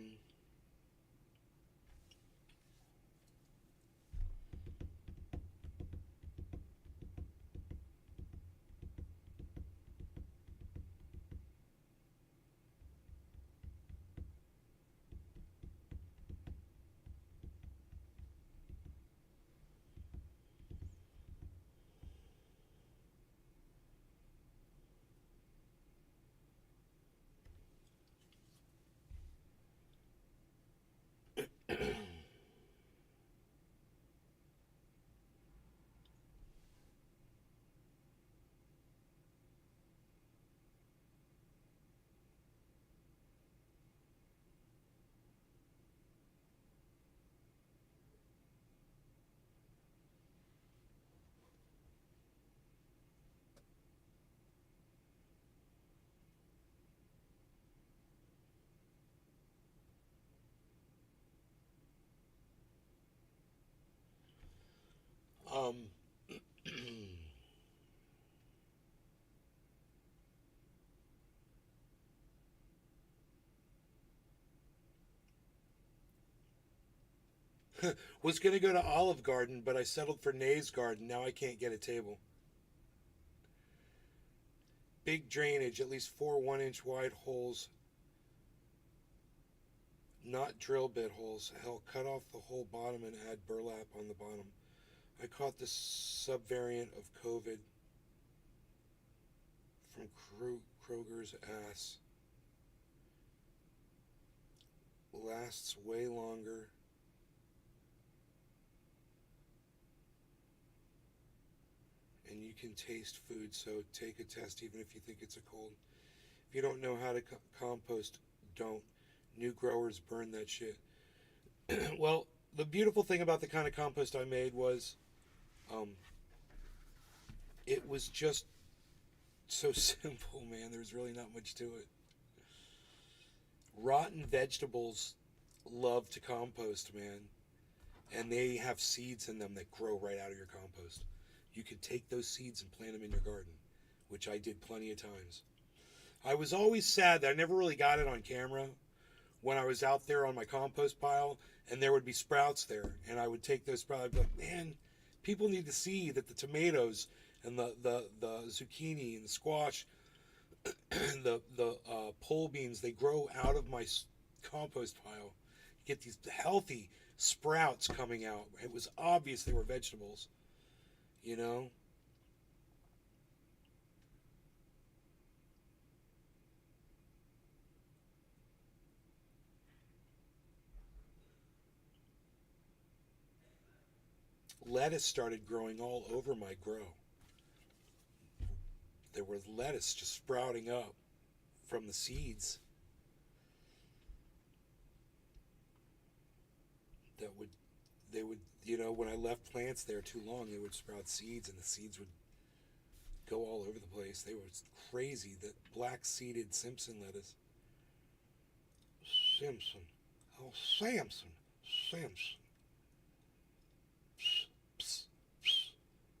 was going to go to Olive Garden, but I settled for Nay's Garden. Now I can't get a table. Big drainage, at least 4 1-inch wide holes. Not drill bit holes. Hell, cut off the whole bottom and add burlap on the bottom. I caught this subvariant of COVID from Kroger's ass. Lasts way longer. And you can taste food, so take a test even if you think it's a cold. If you don't know how to compost, don't. New growers burn that shit. Well, the beautiful thing about the kind of compost I made was it was just so simple, man. There's really not much to it. Rotten vegetables love to compost, man. And they have seeds in them that grow right out of your compost. You could take those seeds and plant them in your garden, which I did plenty of times. I was always sad that I never really got it on camera when I was out there on my compost pile and there would be sprouts there. And I would take those sprouts. I'd be like, man, people need to see that the tomatoes and the zucchini and the squash and the pole beans, they grow out of my compost pile. You get these healthy sprouts coming out. It was obvious they were vegetables, you know? Lettuce started growing all over my grow. There was lettuce just sprouting up from the seeds. that would, they would, you know, when I left plants there too long, they would sprout seeds, and the seeds would go all over the place. They were crazy. The black seeded Simpson lettuce. Simpson. Oh, Samson. Samson. Psst, psst,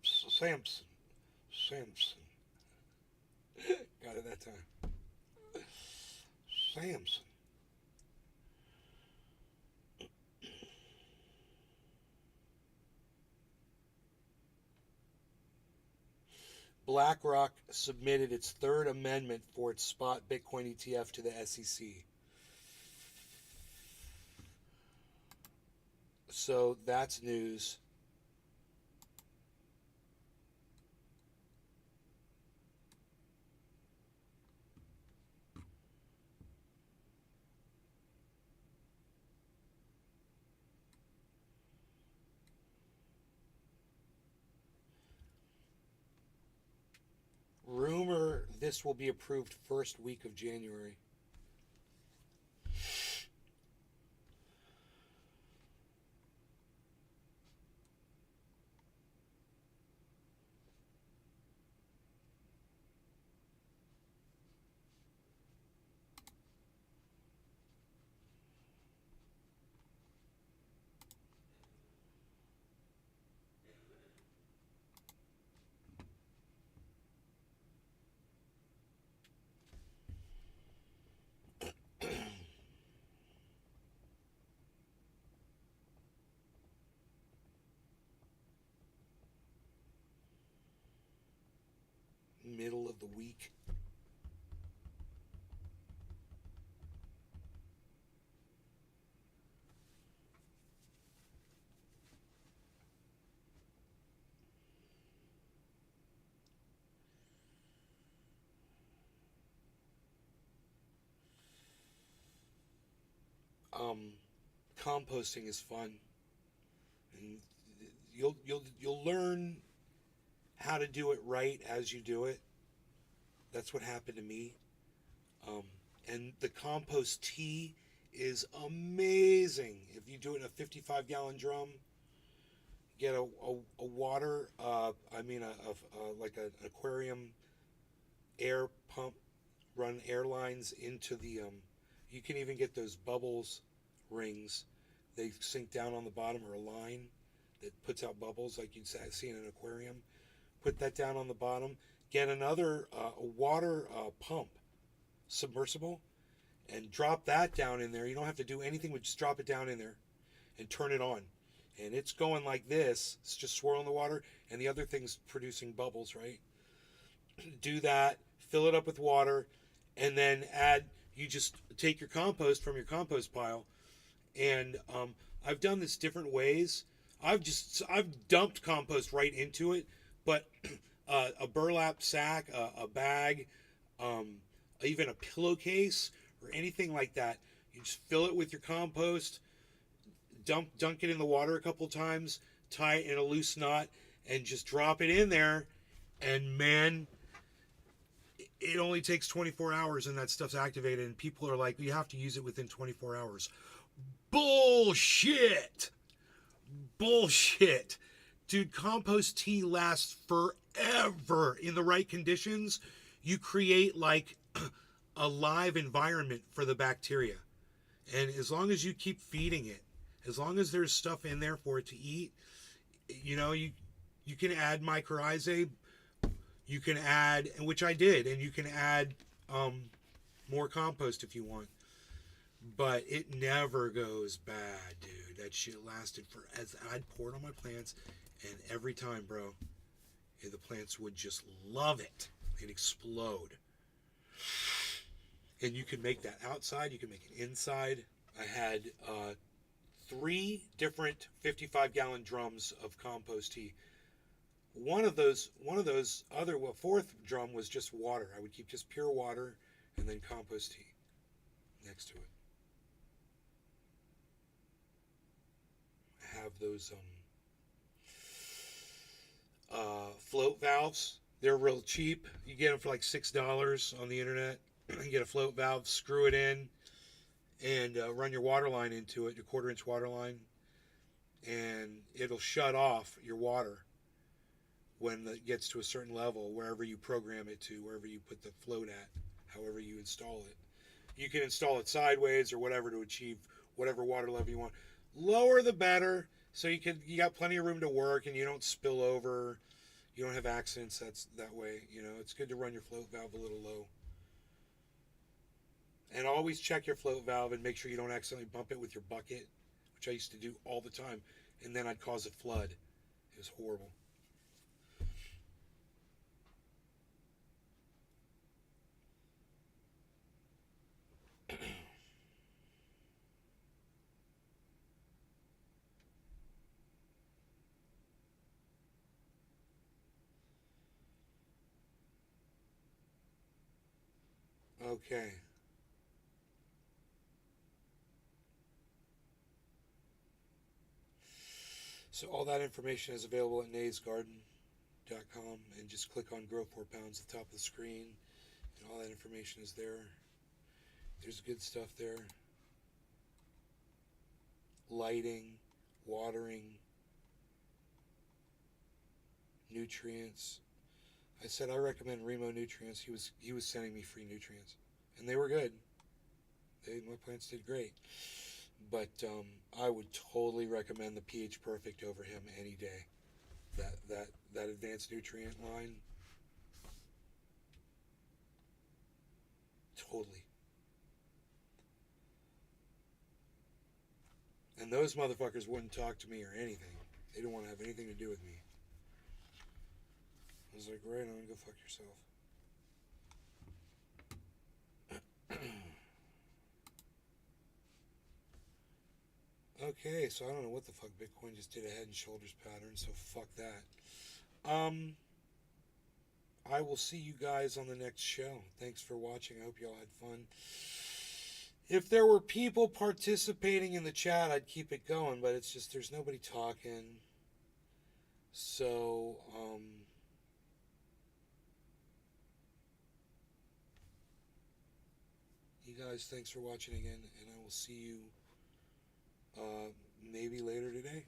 psst, Samson. Samson. Got it that time. Samson. BlackRock submitted its third amendment for its spot Bitcoin ETF to the SEC. So that's news. Rumor this will be approved first week of January. Middle of the week. Composting is fun, and you'll learn how to do it right as you do it. That's what happened to me. And the compost tea is amazing. If you do it in a 55-gallon drum, get a water, like an aquarium air pump, run air lines into the, you can even get those bubbles rings. They sink down on the bottom, or a line that puts out bubbles like you'd see in an aquarium. Put that down on the bottom. Get another water pump, submersible, and drop that down in there. You don't have to do anything but just drop it down in there and turn it on. And it's going like this. It's just swirling the water, and the other thing's producing bubbles, right? Do that, fill it up with water, and then you just take your compost from your compost pile. And I've done this different ways. I've dumped compost right into it, but a burlap sack, a bag, even a pillowcase or anything like that, you just fill it with your compost, dunk it in the water a couple times, tie it in a loose knot, and just drop it in there. And man, it only takes 24 hours and that stuff's activated, and people are like, you have to use it within 24 hours. Bullshit. Dude, compost tea lasts forever. In the right conditions, you create like a live environment for the bacteria. And as long as you keep feeding it, as long as there's stuff in there for it to eat, you know, you can add mycorrhizae, you can add, which I did, and you can add more compost if you want. But it never goes bad, dude. That shit lasted as I'd pour it on my plants, and every time, bro, the plants would just love it. They'd explode. And you can make that outside, you can make it inside. I had 3 different 55-gallon drums of compost tea. One of those fourth drum was just water. I would keep just pure water and then compost tea next to it. I have those float valves. They're real cheap. You get them for like $6 on the internet. You get a float valve, screw it in, and run your water line into it, your 1/4-inch water line. and it'll shut off your water when it gets to a certain level, wherever you program it to, wherever you put the float at, however you install it. You can install it sideways or whatever to achieve whatever water level you want. Lower the better, so you got plenty of room to work and you don't spill over. You don't have accidents. That's that way. It's good to run your float valve a little low. And always check your float valve and make sure you don't accidentally bump it with your bucket, which I used to do all the time, and then I'd cause a flood. It was horrible. Okay. So all that information is available at naysgarden.com, and just click on Grow 4 Pounds at the top of the screen, and all that information is there. There's good stuff there. Lighting, watering, nutrients. I said I recommend Remo Nutrients. He was sending me free nutrients, and they were good. My plants did great. But I would totally recommend the pH Perfect over him any day. That advanced nutrient line, totally. And those motherfuckers wouldn't talk to me or anything. They didn't want to have anything to do with me. I was like, right on, go fuck yourself. Okay, so I don't know what the fuck. Bitcoin just did a head and shoulders pattern, so fuck that. I will see you guys on the next show. Thanks for watching. I hope y'all had fun. If there were people participating in the chat, I'd keep it going, but it's just there's nobody talking. So, you guys, thanks for watching again, and I will see you maybe later today.